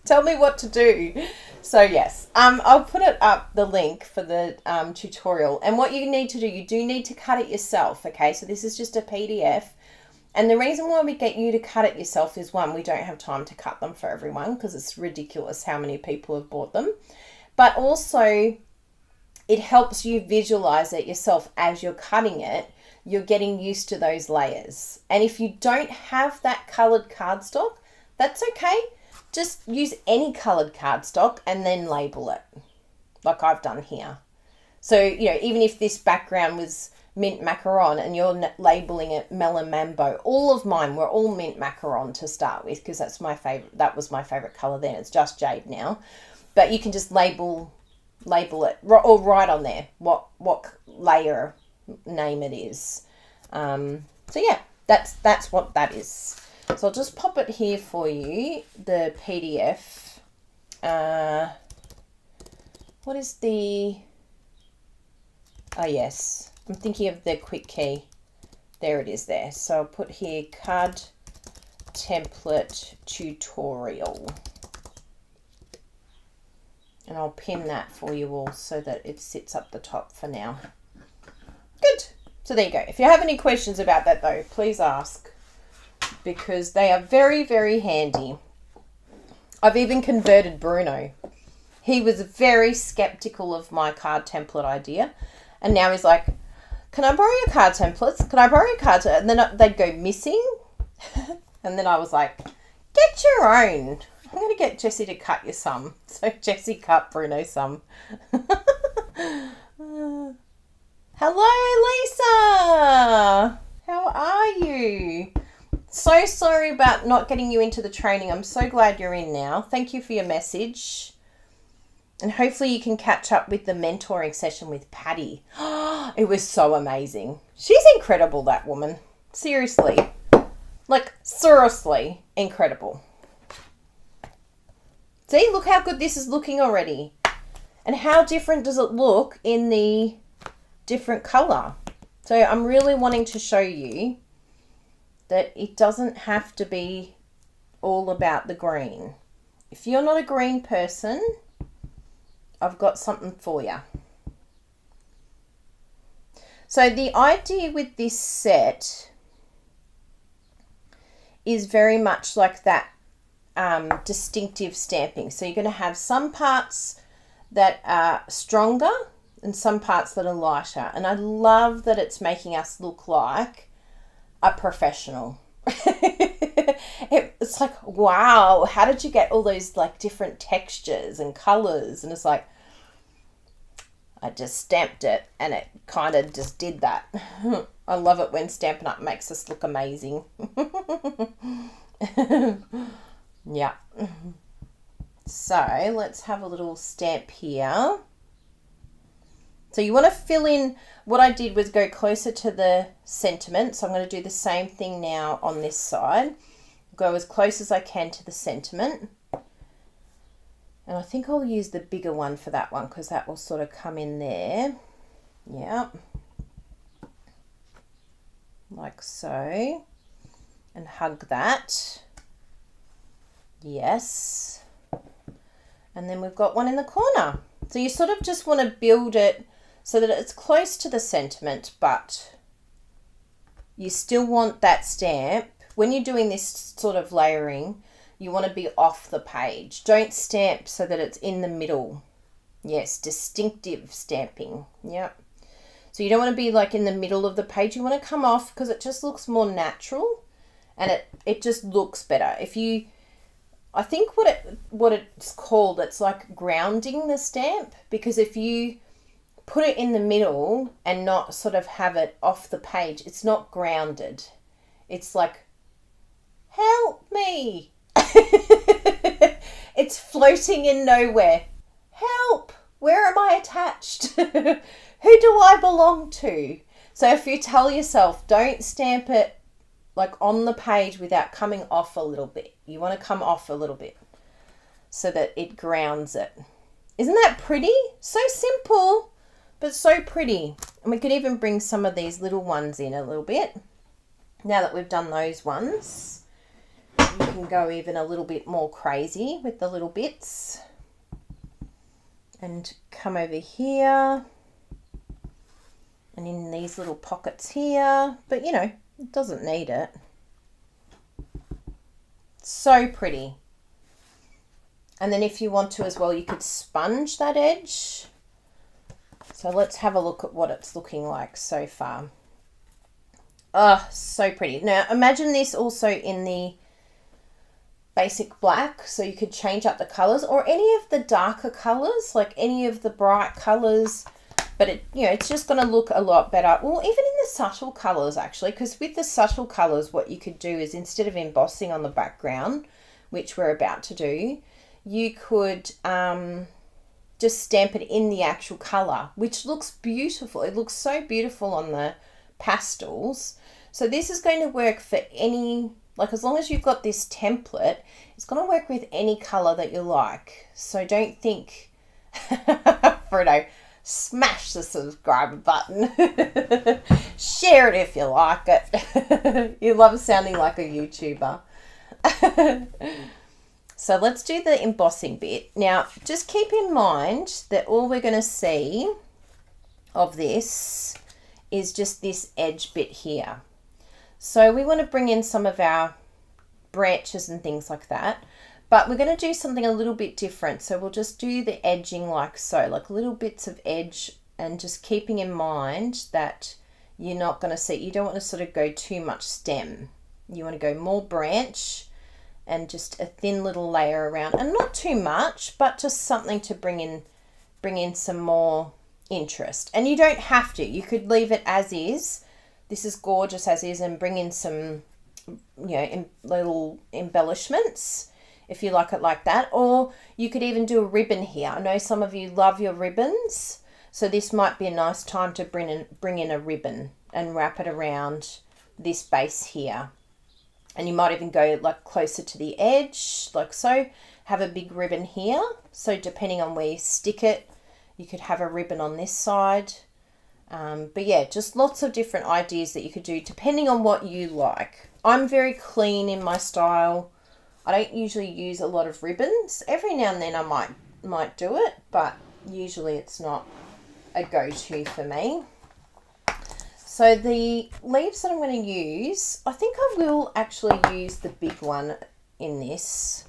Tell me what to do. So yes, I'll put it up, the link for the tutorial. And what you need to do, you do need to cut it yourself, okay? So this is just a PDF. And the reason why we get you to cut it yourself is, one, we don't have time to cut them for everyone because it's ridiculous how many people have bought them. But also, it helps you visualize it yourself as you're cutting it. You're getting used to those layers. And if you don't have that colored cardstock, that's okay. Just use any colored cardstock and then label it like I've done here. So, you know, even if this background was mint macaron and you're labeling it melon mambo, all of mine were all mint macaron to start with, because that's my favorite. That was my favorite color then. It's just jade now. But you can just label it or write on there what layer name it is. So yeah, that's what that is. So I'll just pop it here for you, the PDF. What is the... Oh yes, I'm thinking of the quick key. There it is there. So I'll put here card template tutorial. And I'll pin that for you all so that it sits up the top for now. Good. So there you go. If you have any questions about that though, please ask, because they are very, very handy. I've even converted Bruno. He was very skeptical of my card template idea. And now he's like, can I borrow your card templates? Can I borrow your card? And then they'd go missing. And then I was like, get your own. I'm going to get Jessie to cut you some. So Jessie cut Bruno some. Hello, Lisa. How are you? So sorry about not getting you into the training. I'm so glad you're in now. Thank you for your message. And hopefully you can catch up with the mentoring session with Patty. It was so amazing. She's incredible, that woman. Seriously. Like, seriously incredible. See, look how good this is looking already. And how different does it look in the different color? So I'm really wanting to show you that it doesn't have to be all about the green. If you're not a green person, I've got something for you. So the idea with this set is very much like that distinctive stamping. So you're going to have some parts that are stronger and some parts that are lighter. And I love that it's making us look like a professional. It's like, wow, how did you get all those like different textures and colors? And it's like, I just stamped it and it kind of just did that. I love it when Stampin' Up makes us look amazing. Yeah. So let's have a little stamp here. So you want to fill in, what I did was go closer to the sentiment. So I'm going to do the same thing now on this side. Go as close as I can to the sentiment. And I think I'll use the bigger one for that one because that will sort of come in there. Yeah. Like so. And hug that. Yes. And then we've got one in the corner. So you sort of just want to build it so that it's close to the sentiment, but you still want that stamp. When you're doing this sort of layering, you want to be off the page. Don't stamp so that it's in the middle. Yes, distinctive stamping. Yep. So you don't want to be like in the middle of the page. You want to come off because it just looks more natural and it just looks better. If you, I think what it's called, it's like grounding the stamp, because if you put it in the middle and not sort of have it off the page, it's not grounded. It's like, help me. It's floating in nowhere. Help, where am I attached? Who do I belong to? So if you tell yourself, don't stamp it like on the page without coming off a little bit. You want to come off a little bit so that it grounds it. Isn't that pretty? So simple, but so pretty. And we could even bring some of these little ones in a little bit. Now that we've done those ones, you can go even a little bit more crazy with the little bits. And come over here. And in these little pockets here. But, you know, it doesn't need it. So pretty. And then if you want to as well, you could sponge that edge. So let's have a look at what it's looking like so far. Oh, so pretty. Now, imagine this also in the basic black, so you could change up the colours or any of the darker colours, like any of the bright colours, but it, you know, it's just going to look a lot better. Well, even in the subtle colours actually, because with the subtle colours, what you could do is instead of embossing on the background, which we're about to do, you could just stamp it in the actual colour, which looks beautiful. It looks so beautiful on the pastels. So this is going to work for any, like as long as you've got this template, it's going to work with any colour that you like. So don't think, Bruno, smash the subscribe button. Share it if you like it. You love sounding like a YouTuber. So let's do the embossing bit. Now, just keep in mind that all we're going to see of this is just this edge bit here. So we want to bring in some of our branches and things like that, but we're going to do something a little bit different. So we'll just do the edging like so, like little bits of edge, and just keeping in mind that you're not going to see, you don't want to sort of go too much stem. You want to go more branch and just a thin little layer around, and not too much, but just something to bring in some more interest. And you don't have to, you could leave it as is. This is gorgeous as is, and bring in some, you know, little embellishments if you like it like that. Or you could even do a ribbon here. I know some of you love your ribbons, so this might be a nice time to bring in a ribbon and wrap it around this base here. And you might even go like closer to the edge, like so. Have a big ribbon here. So depending on where you stick it, you could have a ribbon on this side. But yeah, just lots of different ideas that you could do depending on what you like. I'm very clean in my style. I don't usually use a lot of ribbons. Every now and then I might do it, but usually it's not a go-to for me. So the leaves that I'm going to use, I think I will actually use the big one in this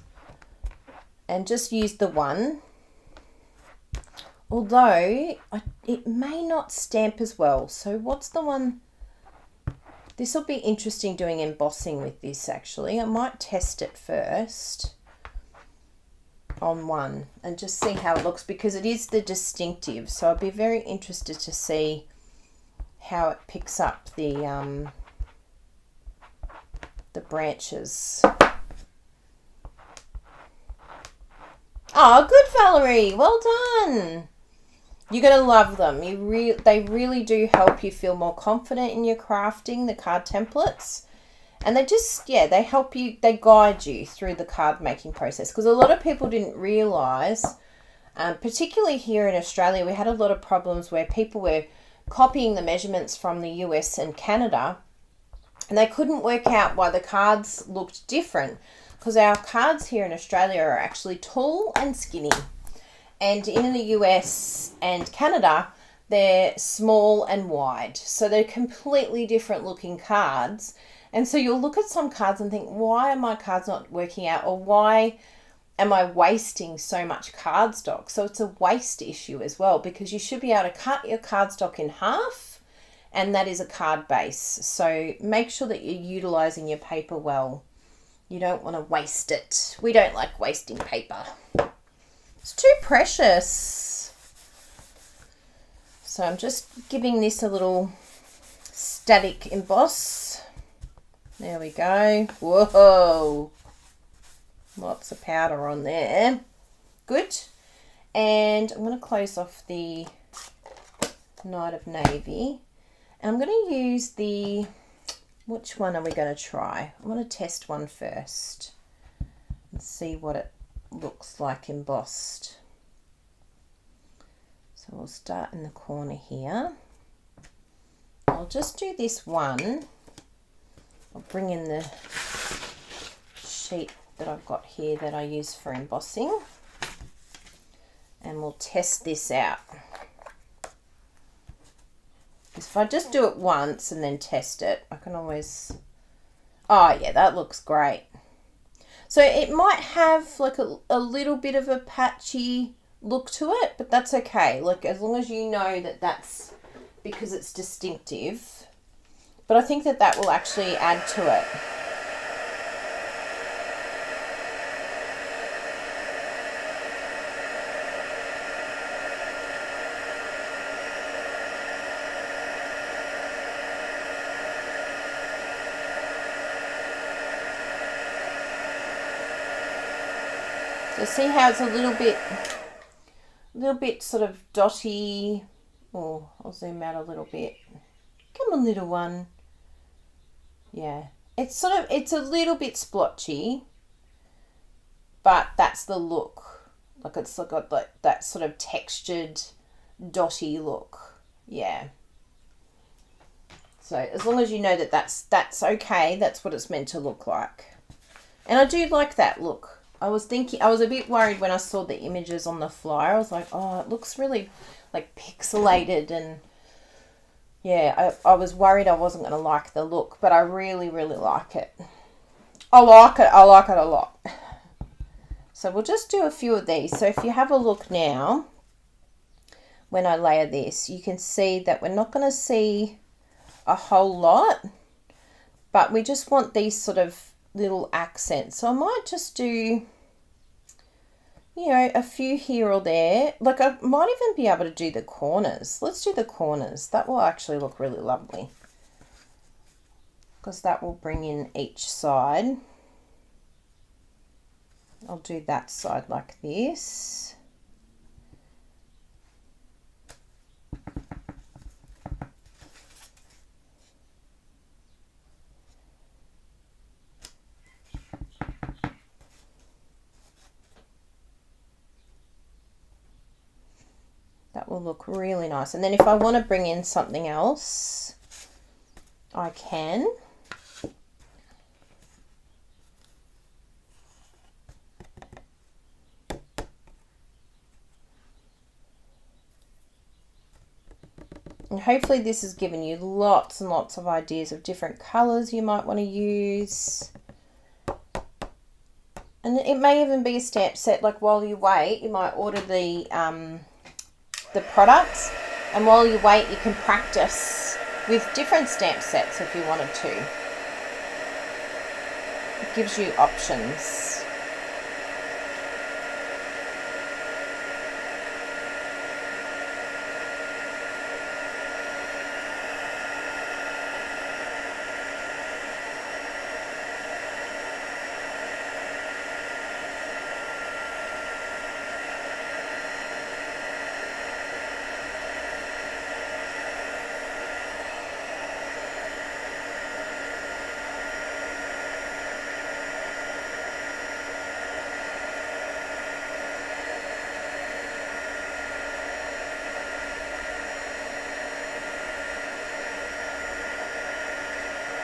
and just use the one. Although it may not stamp as well. So what's the one? This will be interesting doing embossing with this actually. I might test it first on one and just see how it looks, because it is the distinctive. So I'll be very interested to see how it picks up the branches. Oh, good, Valerie. Well done. You're going to love them. They really do help you feel more confident in your crafting, the card templates. And they just, yeah, they help you, they guide you through the card making process. Because a lot of people didn't realise, particularly here in Australia, we had a lot of problems where people were copying the measurements from the US and Canada, and they couldn't work out why the cards looked different, because our cards here in Australia are actually tall and skinny, and in the US and Canada they're small and wide, so they're completely different looking cards. And so you'll look at some cards and think, why are my cards not working out, or why am I wasting so much cardstock? So it's a waste issue as well, because you should be able to cut your cardstock in half, and that is a card base. So make sure that you're utilising your paper well. You don't want to waste it. We don't like wasting paper. It's too precious. So I'm just giving this a little static emboss. There we go. Whoa. Lots of powder on there. Good. And I'm going to close off the Night of Navy. And I'm going to use the... Which one are we going to try? I want to test one first and see what it looks like embossed. So we'll start in the corner here. I'll just do this one. I'll bring in the sheet that I've got here that I use for embossing. And we'll test this out. Because if I just do it once and then test it, I can always... Oh yeah, that looks great. So it might have like a little bit of a patchy look to it, but that's okay. Like as long as you know that that's because it's distinctive. But I think that that will actually add to it. So see how it's a little bit sort of dotty. Oh, I'll zoom out a little bit. Come on, little one. Yeah, it's a little bit splotchy, but that's the look. Like it's got like that sort of textured, dotty look. Yeah. So as long as you know that that's okay, that's what it's meant to look like. And I do like that look. I was a bit worried when I saw the images on the flyer. I was like, oh, it looks really like pixelated, and yeah, I was worried I wasn't going to like the look, but I really, really like it. I like it a lot. So we'll just do a few of these. So if you have a look now, when I layer this, you can see that we're not going to see a whole lot, but we just want these sort of little accents. So I might just do, you know, a few here or there. Like I might even be able to do the corners. Let's do the corners. That will actually look really lovely because that will bring in each side. I'll do that side like this. That will look really nice. And then if I want to bring in something else, I can. And hopefully this has given you lots and lots of ideas of different colours you might want to use. And it may even be a stamp set, like while you wait, you might order the products, and while you wait you can practice with different stamp sets if you wanted to. It gives you options.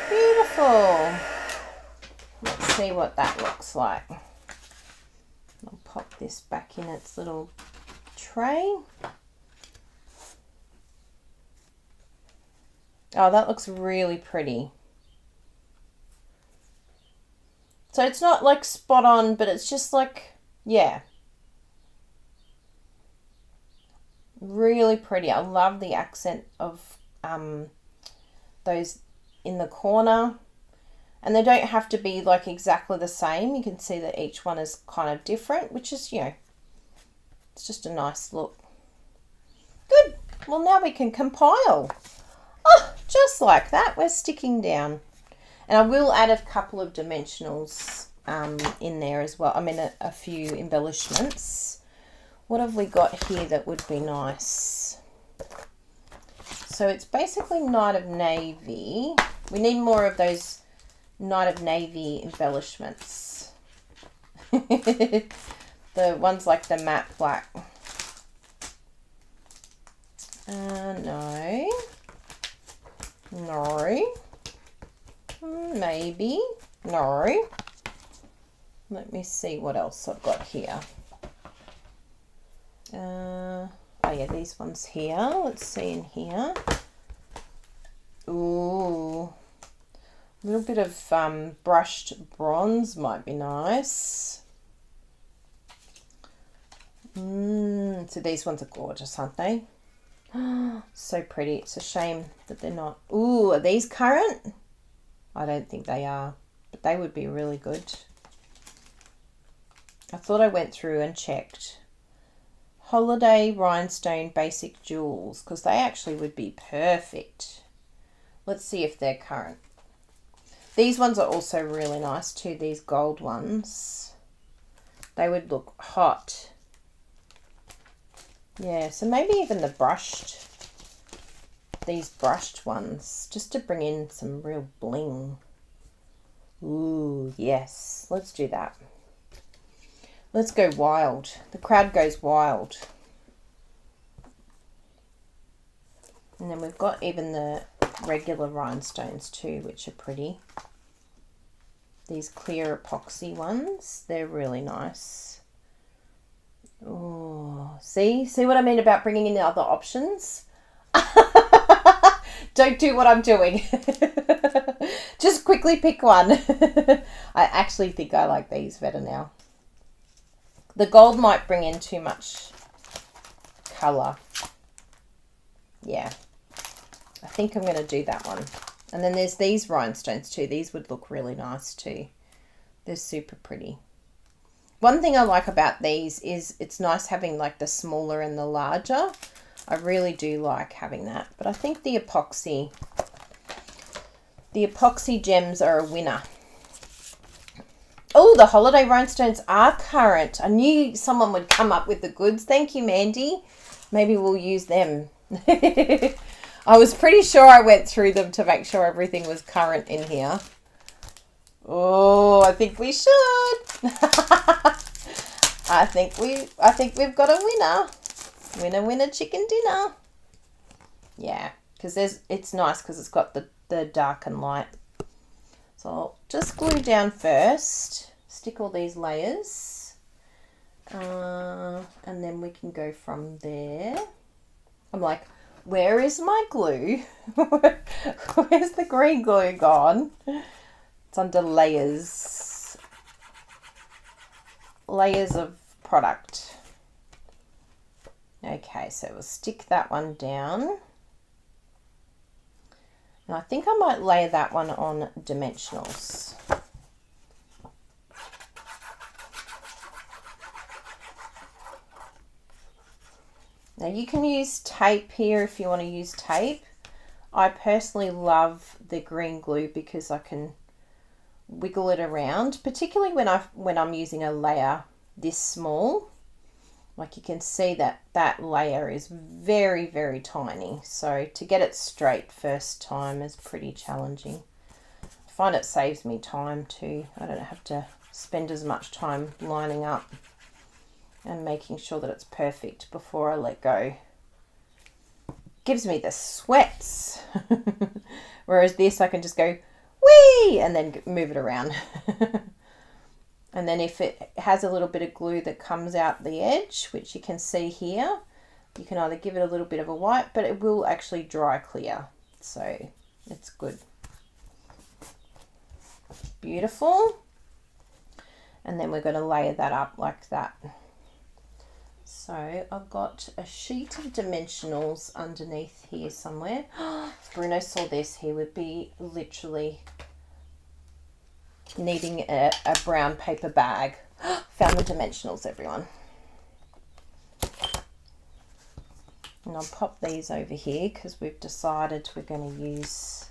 Beautiful. Let's see what that looks like. I'll pop this back in its little tray. Oh, that looks really pretty. So it's not like spot on, but it's just like, yeah. Really pretty. I love the accent of those in the corner, and they don't have to be like exactly the same. You can see that each one is kind of different, which is, you know, it's just a nice look. Good. Well, now we can compile. Oh, just like that, we're sticking down. And I will add a couple of dimensionals in there as well. I mean, a few embellishments. What have we got here that would be nice? So it's basically Night of Navy. We need more of those Night of Navy embellishments. The ones like the matte black. No. No. Maybe. No. Let me see what else I've got here. Oh yeah, these ones here. Let's see in here. Ooh. A little bit of brushed bronze might be nice. So these ones are gorgeous, aren't they? So pretty. It's a shame that they're not. Ooh, are these current? I don't think they are, but they would be really good. I thought I went through and checked. Holiday Rhinestone Basic Jewels, because they actually would be perfect. Let's see if they're current. These ones are also really nice too, these gold ones. They would look hot. Yeah, so maybe even these brushed ones, just to bring in some real bling. Ooh, yes, let's do that. Let's go wild. The crowd goes wild. And then we've got even the regular rhinestones too, which are pretty. These clear epoxy ones, they're really nice. Oh, see what I mean about bringing in the other options? Don't do what I'm doing. Just quickly pick one. I actually think I like these better now. The gold might bring in too much colour. Yeah. I think I'm going to do that one. And then there's these rhinestones too. These would look really nice too. They're super pretty. One thing I like about these is it's nice having like the smaller and the larger. I really do like having that. But I think the epoxy gems are a winner. Oh, the holiday rhinestones are current. I knew someone would come up with the goods. Thank you, Mandy. Maybe we'll use them. I was pretty sure I went through them to make sure everything was current in here. Oh, I think we should. I think we've got a winner. Winner, winner, chicken dinner. Yeah, because it's nice because it's got the dark and light. So I'll just glue down first, stick all these layers, and then we can go from there. I'm like, where is my glue? Where's the green glue gone? It's under layers. Layers of product. Okay, so we'll stick that one down. And I think I might layer that one on dimensionals. Now you can use tape here if you want to use tape. I personally love the green glue because I can wiggle it around, particularly when I'm using a layer this small. Like you can see that layer is very, very tiny. So to get it straight first time is pretty challenging. I find it saves me time too. I don't have to spend as much time lining up and making sure that it's perfect before I let go. Gives me the sweats. Whereas this I can just go, whee, and then move it around. And then if it has a little bit of glue that comes out the edge, which you can see here, you can either give it a little bit of a wipe, but it will actually dry clear. So it's good. Beautiful. And then we're going to layer that up like that. So I've got a sheet of dimensionals underneath here somewhere. If Bruno saw this, he would be literally needing a brown paper bag. Found the dimensionals, everyone. And I'll pop these over here because we've decided we're going to use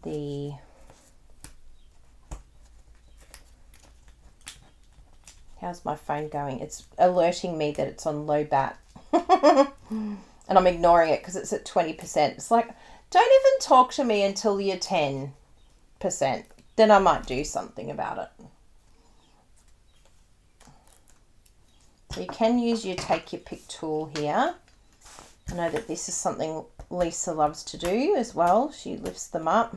the How's my phone going? It's alerting me that it's on low bat. And I'm ignoring it because it's at 20%. It's like, don't even talk to me until you're 10%. Then I might do something about it. So you can use your take your pick tool here. I know that this is something Lisa loves to do as well. She lifts them up,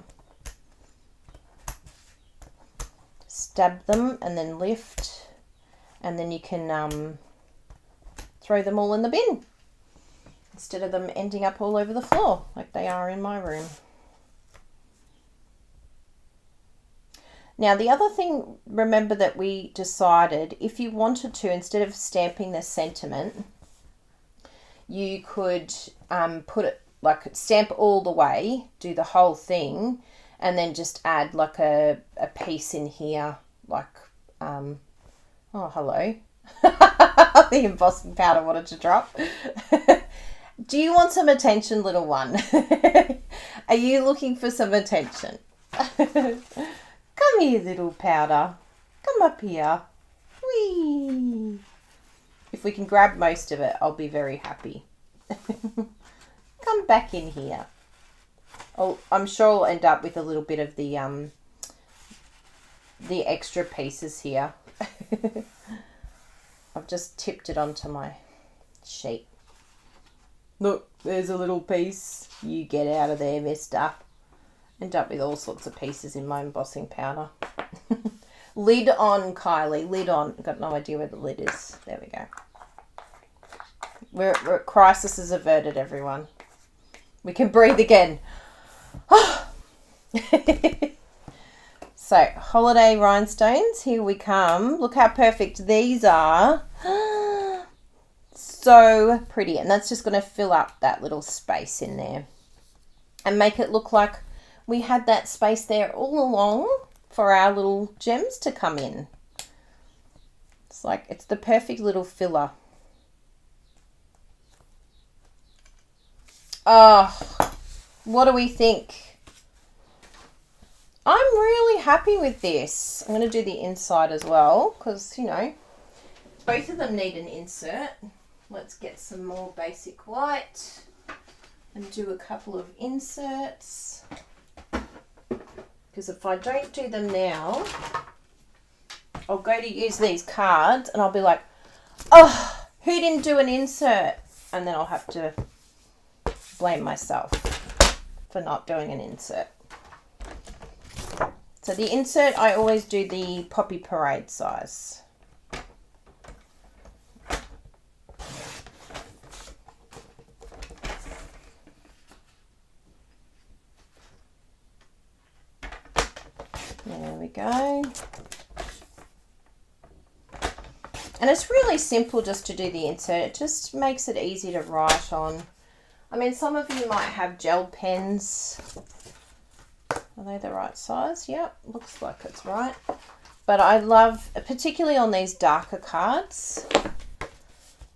stab them, and then lift, and then you can throw them all in the bin instead of them ending up all over the floor like they are in my room. Now, the other thing, remember that we decided if you wanted to, instead of stamping the sentiment, you could put it like stamp all the way, do the whole thing, and then just add like a piece in here, like, oh, hello. The embossing powder wanted to drop. Do you want some attention, little one? Are you looking for some attention? Come here, little powder. Come up here. Whee! If we can grab most of it, I'll be very happy. Come back in here. Oh, I'm sure I'll end up with a little bit of the extra pieces here. I've just tipped it onto my sheet. Look, there's a little piece. You get out of there, mister. End up with all sorts of pieces in my embossing powder. Lid on, Kylie. Lid on. I've got no idea where the lid is. There we go. We're crisis is averted, everyone. We can breathe again. So, holiday rhinestones. Here we come. Look how perfect these are. So pretty. And that's just going to fill up that little space in there and make it look like we had that space there all along for our little gems to come in. It's like, it's the perfect little filler. Oh, what do we think? I'm really happy with this. I'm going to do the inside as well because, you know, both of them need an insert. Let's get some more basic white and do a couple of inserts. Because if I don't do them now, I'll go to use these cards and I'll be like, oh, who didn't do an insert? And then I'll have to blame myself for not doing an insert. So the insert, I always do the Poppy Parade size. There we go. And it's really simple just to do the insert. It just makes it easy to write on. I mean, some of you might have gel pens. Are they the right size? Yep, looks like it's right. But I love, particularly on these darker cards,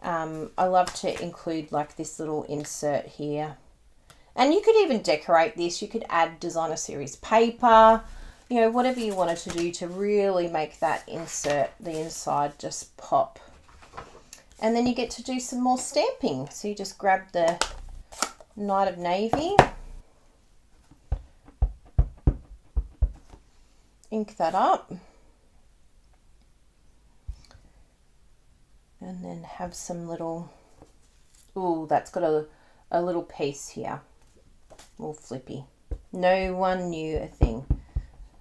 I love to include like this little insert here. And you could even decorate this. You could add designer series paper, you know, whatever you wanted to do to really make that insert, the inside, just pop. And then you get to do some more stamping. So you just grab the Knight of Navy, ink that up, and then have some little, ooh, that's got a little piece here, all flippy. No one knew a thing.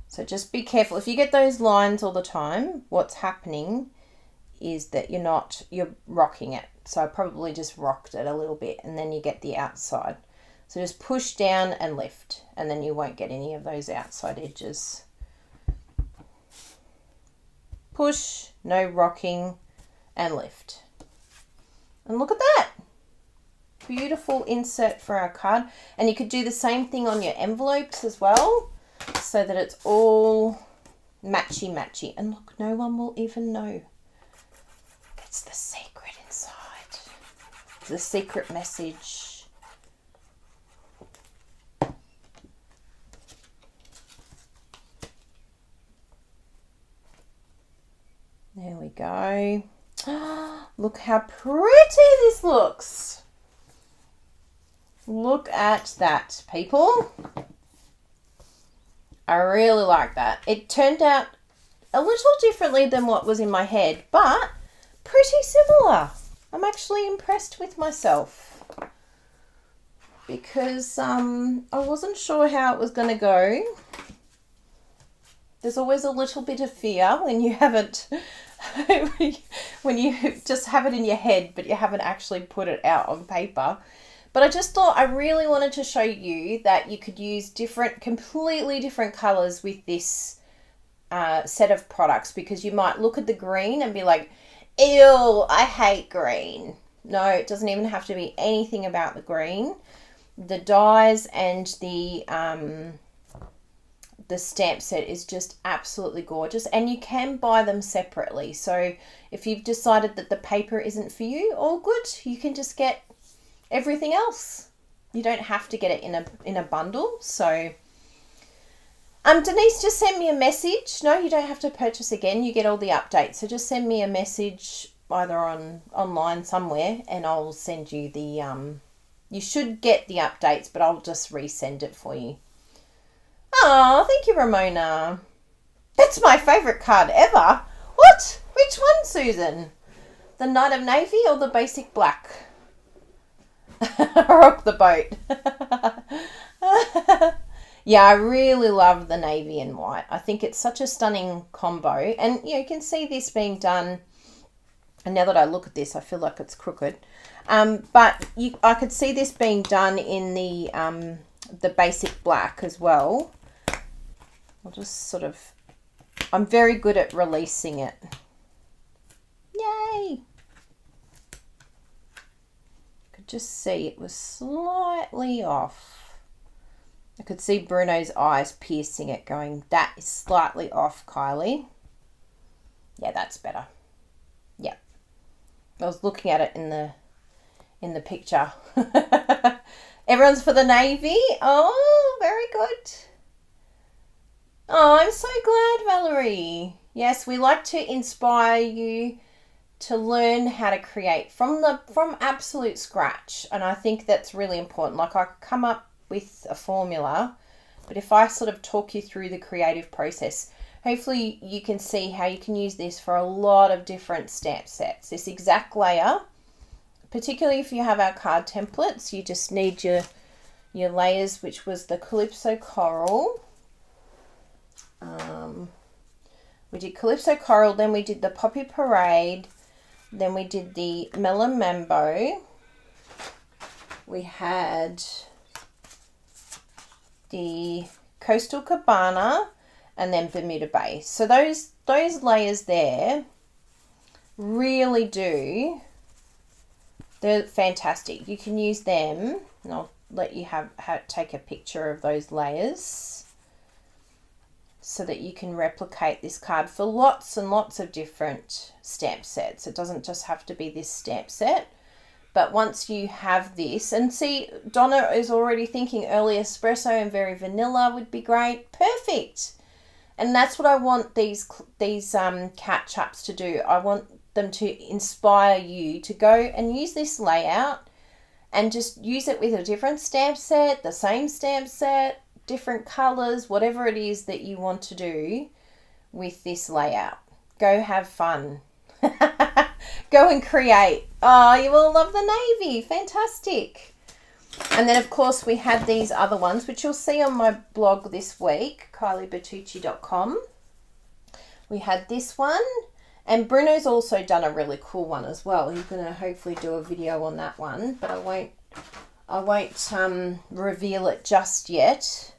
So just be careful. If you get those lines all the time, what's happening is that you're rocking it. So I probably just rocked it a little bit and then you get the outside. So just push down and lift and then you won't get any of those outside edges. Push, no rocking, and lift. And look at that. Beautiful insert for our card. And you could do the same thing on your envelopes as well, so that it's all matchy-matchy. And look, no one will even know. It's the secret inside. The secret message. There we go. Look how pretty this looks. Look at that, people. I really like that. It turned out a little differently than what was in my head, but pretty similar. I'm actually impressed with myself because I wasn't sure how it was going to go. There's always a little bit of fear when you haven't, when you just have it in your head, but you haven't actually put it out on paper. But I just thought I really wanted to show you that you could use completely different colors with this set of products, because you might look at the green and be like, ew, I hate green. No, it doesn't even have to be anything about the green. The dies and the stamp set is just absolutely gorgeous, and you can buy them separately. So if you've decided that the paper isn't for you, all good. You can just get everything else. You don't have to get it in a bundle. So Denise just sent me a message. No, you don't have to purchase again. You get all the updates. So just send me a message either online somewhere, and I'll send you the you should get the updates, but I'll just resend it for you. Oh, thank you, Ramona. That's my favourite card ever. What? Which one, Susan? The Knight of Navy or the basic black? Rock the boat. Yeah, I really love the navy and white. I think it's such a stunning combo. And you can see this being done. And now that I look at this, I feel like it's crooked. But I could see this being done in the basic black as well. I'll just I'm very good at releasing it. Yay! Could just see it was slightly off. I could see Bruno's eyes piercing it, going, that is slightly off, Kylie. Yeah, that's better. Yeah. I was looking at it in the picture. Everyone's for the navy. Oh, very good. Oh, I'm so glad, Valerie. Yes, we like to inspire you to learn how to create from absolute scratch. And I think that's really important. Like, I come up with a formula, but if I sort of talk you through the creative process, hopefully you can see how you can use this for a lot of different stamp sets. This exact layer, particularly if you have our card templates, you just need your layers, which was the Calypso Coral. We did Calypso Coral, then we did the Poppy Parade, then we did the Melon Mambo. We had the Coastal Cabana, and then Bermuda Bay. So those layers there really they're fantastic. You can use them, and I'll let you take a picture of those layers so that you can replicate this card for lots and lots of different stamp sets. It doesn't just have to be this stamp set. But once you have this, and see, Donna is already thinking early espresso and very vanilla would be great. Perfect. And that's what I want these catch-ups to do. I want them to inspire you to go and use this layout and just use it with a different stamp set, the same stamp set, different colors, whatever it is that you want to do with this layout. Go have fun. Go and create. Oh, you will love the navy. Fantastic. And then, of course, we had these other ones, which you'll see on my blog this week, kyliebertucci.com. We had this one. And Bruno's also done a really cool one as well. He's going to hopefully do a video on that one, but I won't reveal it just yet.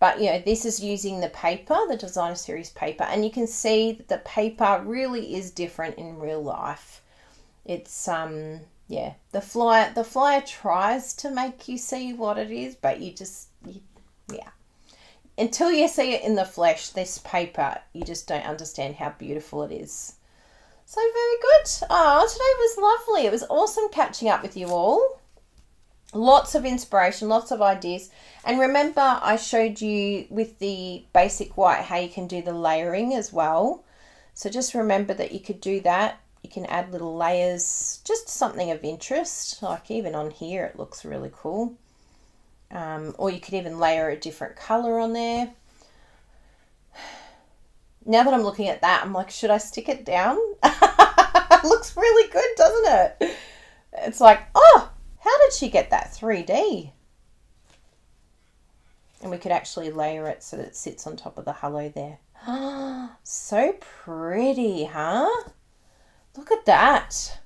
But, this is using the paper, the Designer Series paper. And you can see that the paper really is different in real life. It's, the flyer tries to make you see what it is, but until you see it in the flesh, this paper, you just don't understand how beautiful it is. So very good. Oh, today was lovely. It was awesome catching up with you all. Lots of inspiration, lots of ideas. And remember, I showed you with the basic white how you can do the layering as well. So just remember that you could do that. You can add little layers, just something of interest, like even on here it looks really cool. Or you could even layer a different colour on there. Now that I'm looking at that, I'm like, should I stick it down? It looks really good, doesn't it? It's like, oh, how did she get that 3D? And we could actually layer it so that it sits on top of the hello there. So pretty, huh? Look at that.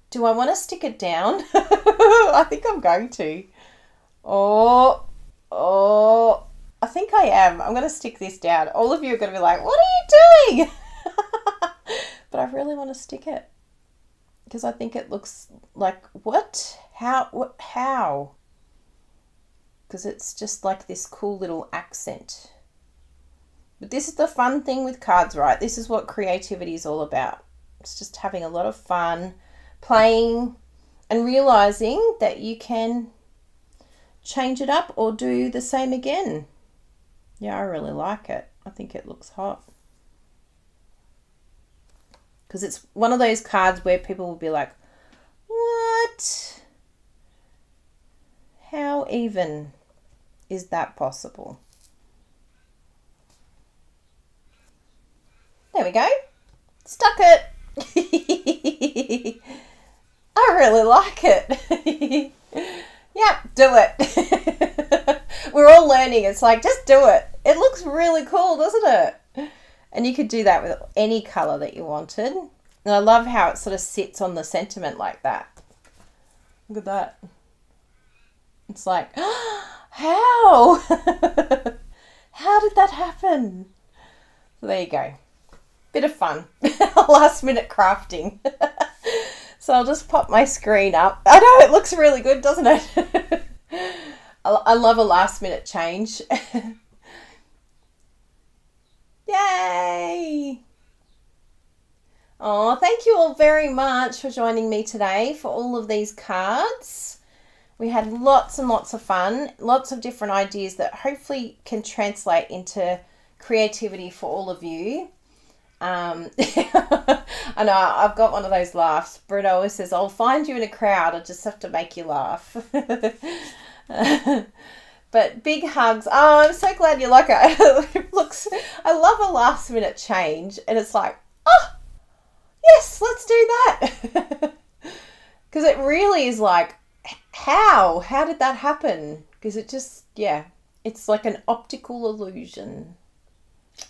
Do I want to stick it down? I think I'm going to. Oh, I think I am. I'm going to stick this down. All of you are going to be like, what are you doing? But I really want to stick it because I think it looks like, what? How? Because it's just like this cool little accent. But this is the fun thing with cards, right? This is what creativity is all about. It's just having a lot of fun, playing, and realizing that you can change it up or do the same again. Yeah, I really like it. I think it looks hot. Because it's one of those cards where people will be like, what? How even is that possible? There we go. Stuck it. I really like it. Yep, do it. We're all learning. It's like, just do it. It looks really cool, doesn't it? And you could do that with any colour that you wanted. And I love how it sort of sits on the sentiment like that. Look at that. It's like, how? How did that happen? So there you go. Bit of fun. Last minute crafting. So I'll just pop my screen up. I know it looks really good, doesn't it? I love a last minute change. Yay! Oh, thank you all very much for joining me today for all of these cards. We had lots and lots of fun, lots of different ideas that hopefully can translate into creativity for all of you. I know I've got one of those laughs. Britta always says, I'll find you in a crowd. I just have to make you laugh. But big hugs. Oh, I'm so glad you like it. It looks, I love a last minute change. And it's like, oh, yes, let's do that. Because it really is like, how did that happen? Because it just, yeah, it's like an optical illusion.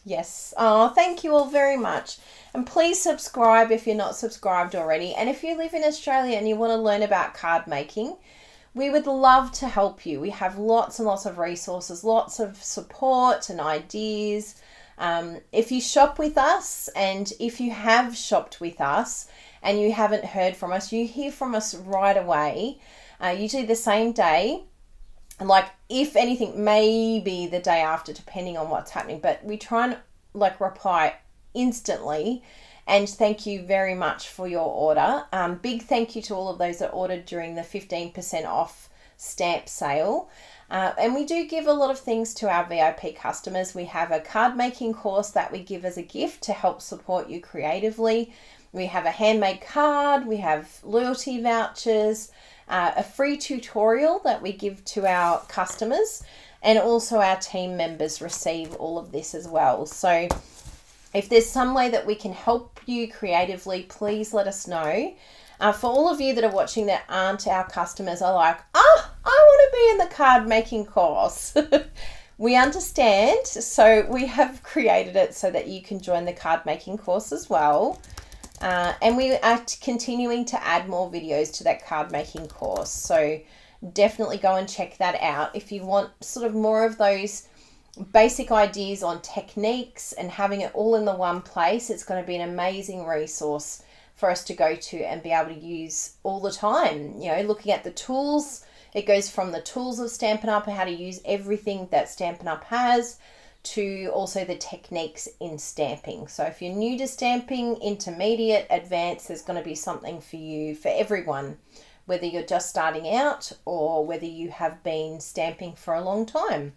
Yes. Oh, thank you all very much. And please subscribe if you're not subscribed already. And if you live in Australia and you want to learn about card making, we would love to help you. We have lots and lots of resources, lots of support and ideas. If you shop with us, and if you have shopped with us and you haven't heard from us, you hear from us right away, usually the same day. And like, if anything, maybe the day after, depending on what's happening. But we try and like reply instantly. And thank you very much for your order. Big thank you to all of those that ordered during the 15% off stamp sale. And we do give a lot of things to our VIP customers. We have a card making course that we give as a gift to help support you creatively. We have a handmade card. We have loyalty vouchers. A free tutorial that we give to our customers, and also our team members receive all of this as well. So if there's some way that we can help you creatively, please let us know. For all of you that are watching that aren't our customers, are like, I want to be in the card making course. We understand. So we have created it so that you can join the card making course as well. And we are continuing to add more videos to that card making course. So definitely go and check that out. If you want sort of more of those basic ideas on techniques and having it all in the one place, it's going to be an amazing resource for us to go to and be able to use all the time. You know, looking at the tools, it goes from the tools of Stampin' Up and how to use everything that Stampin' Up has, to also the techniques in stamping. So if you're new to stamping, intermediate, advanced, there's going to be something for you, for everyone, whether you're just starting out or whether you have been stamping for a long time.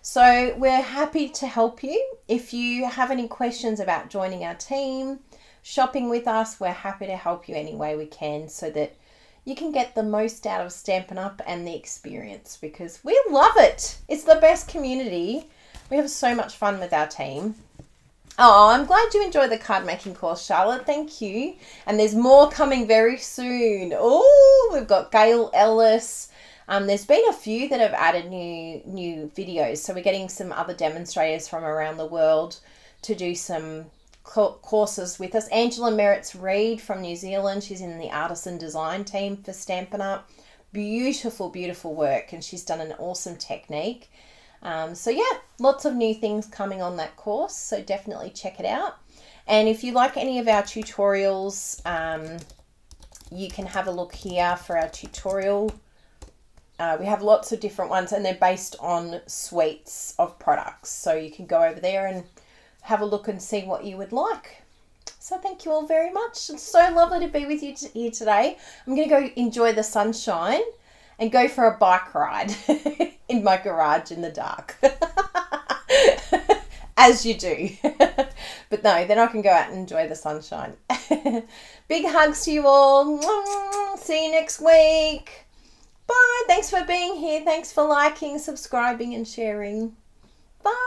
So we're happy to help you. If you have any questions about joining our team, shopping with us, we're happy to help you any way we can so that you can get the most out of Stampin' Up! And the experience, because we love it. It's the best community. We have so much fun with our team. Oh, I'm glad you enjoyed the card making course, Charlotte. Thank you. And there's more coming very soon. Oh, we've got Gail Ellis. There's been a few that have added new videos. So we're getting some other demonstrators from around the world to do some courses with us. Angela Merritts-Reed from New Zealand. She's in the artisan design team for Stampin' Up. Beautiful, beautiful work. And she's done an awesome technique. So yeah, lots of new things coming on that course, so definitely check it out. And if you like any of our tutorials, you can have a look here for our tutorial. We have lots of different ones, and they're based on suites of products, so you can go over there and have a look and see what you would like. So thank you all very much. It's so lovely to be with you here today. I'm going to go enjoy the sunshine and go for a bike ride in my garage in the dark. As you do. But no, then I can go out and enjoy the sunshine. Big hugs to you all. See you next week. Bye. Thanks for being here. Thanks for liking, subscribing and sharing. Bye.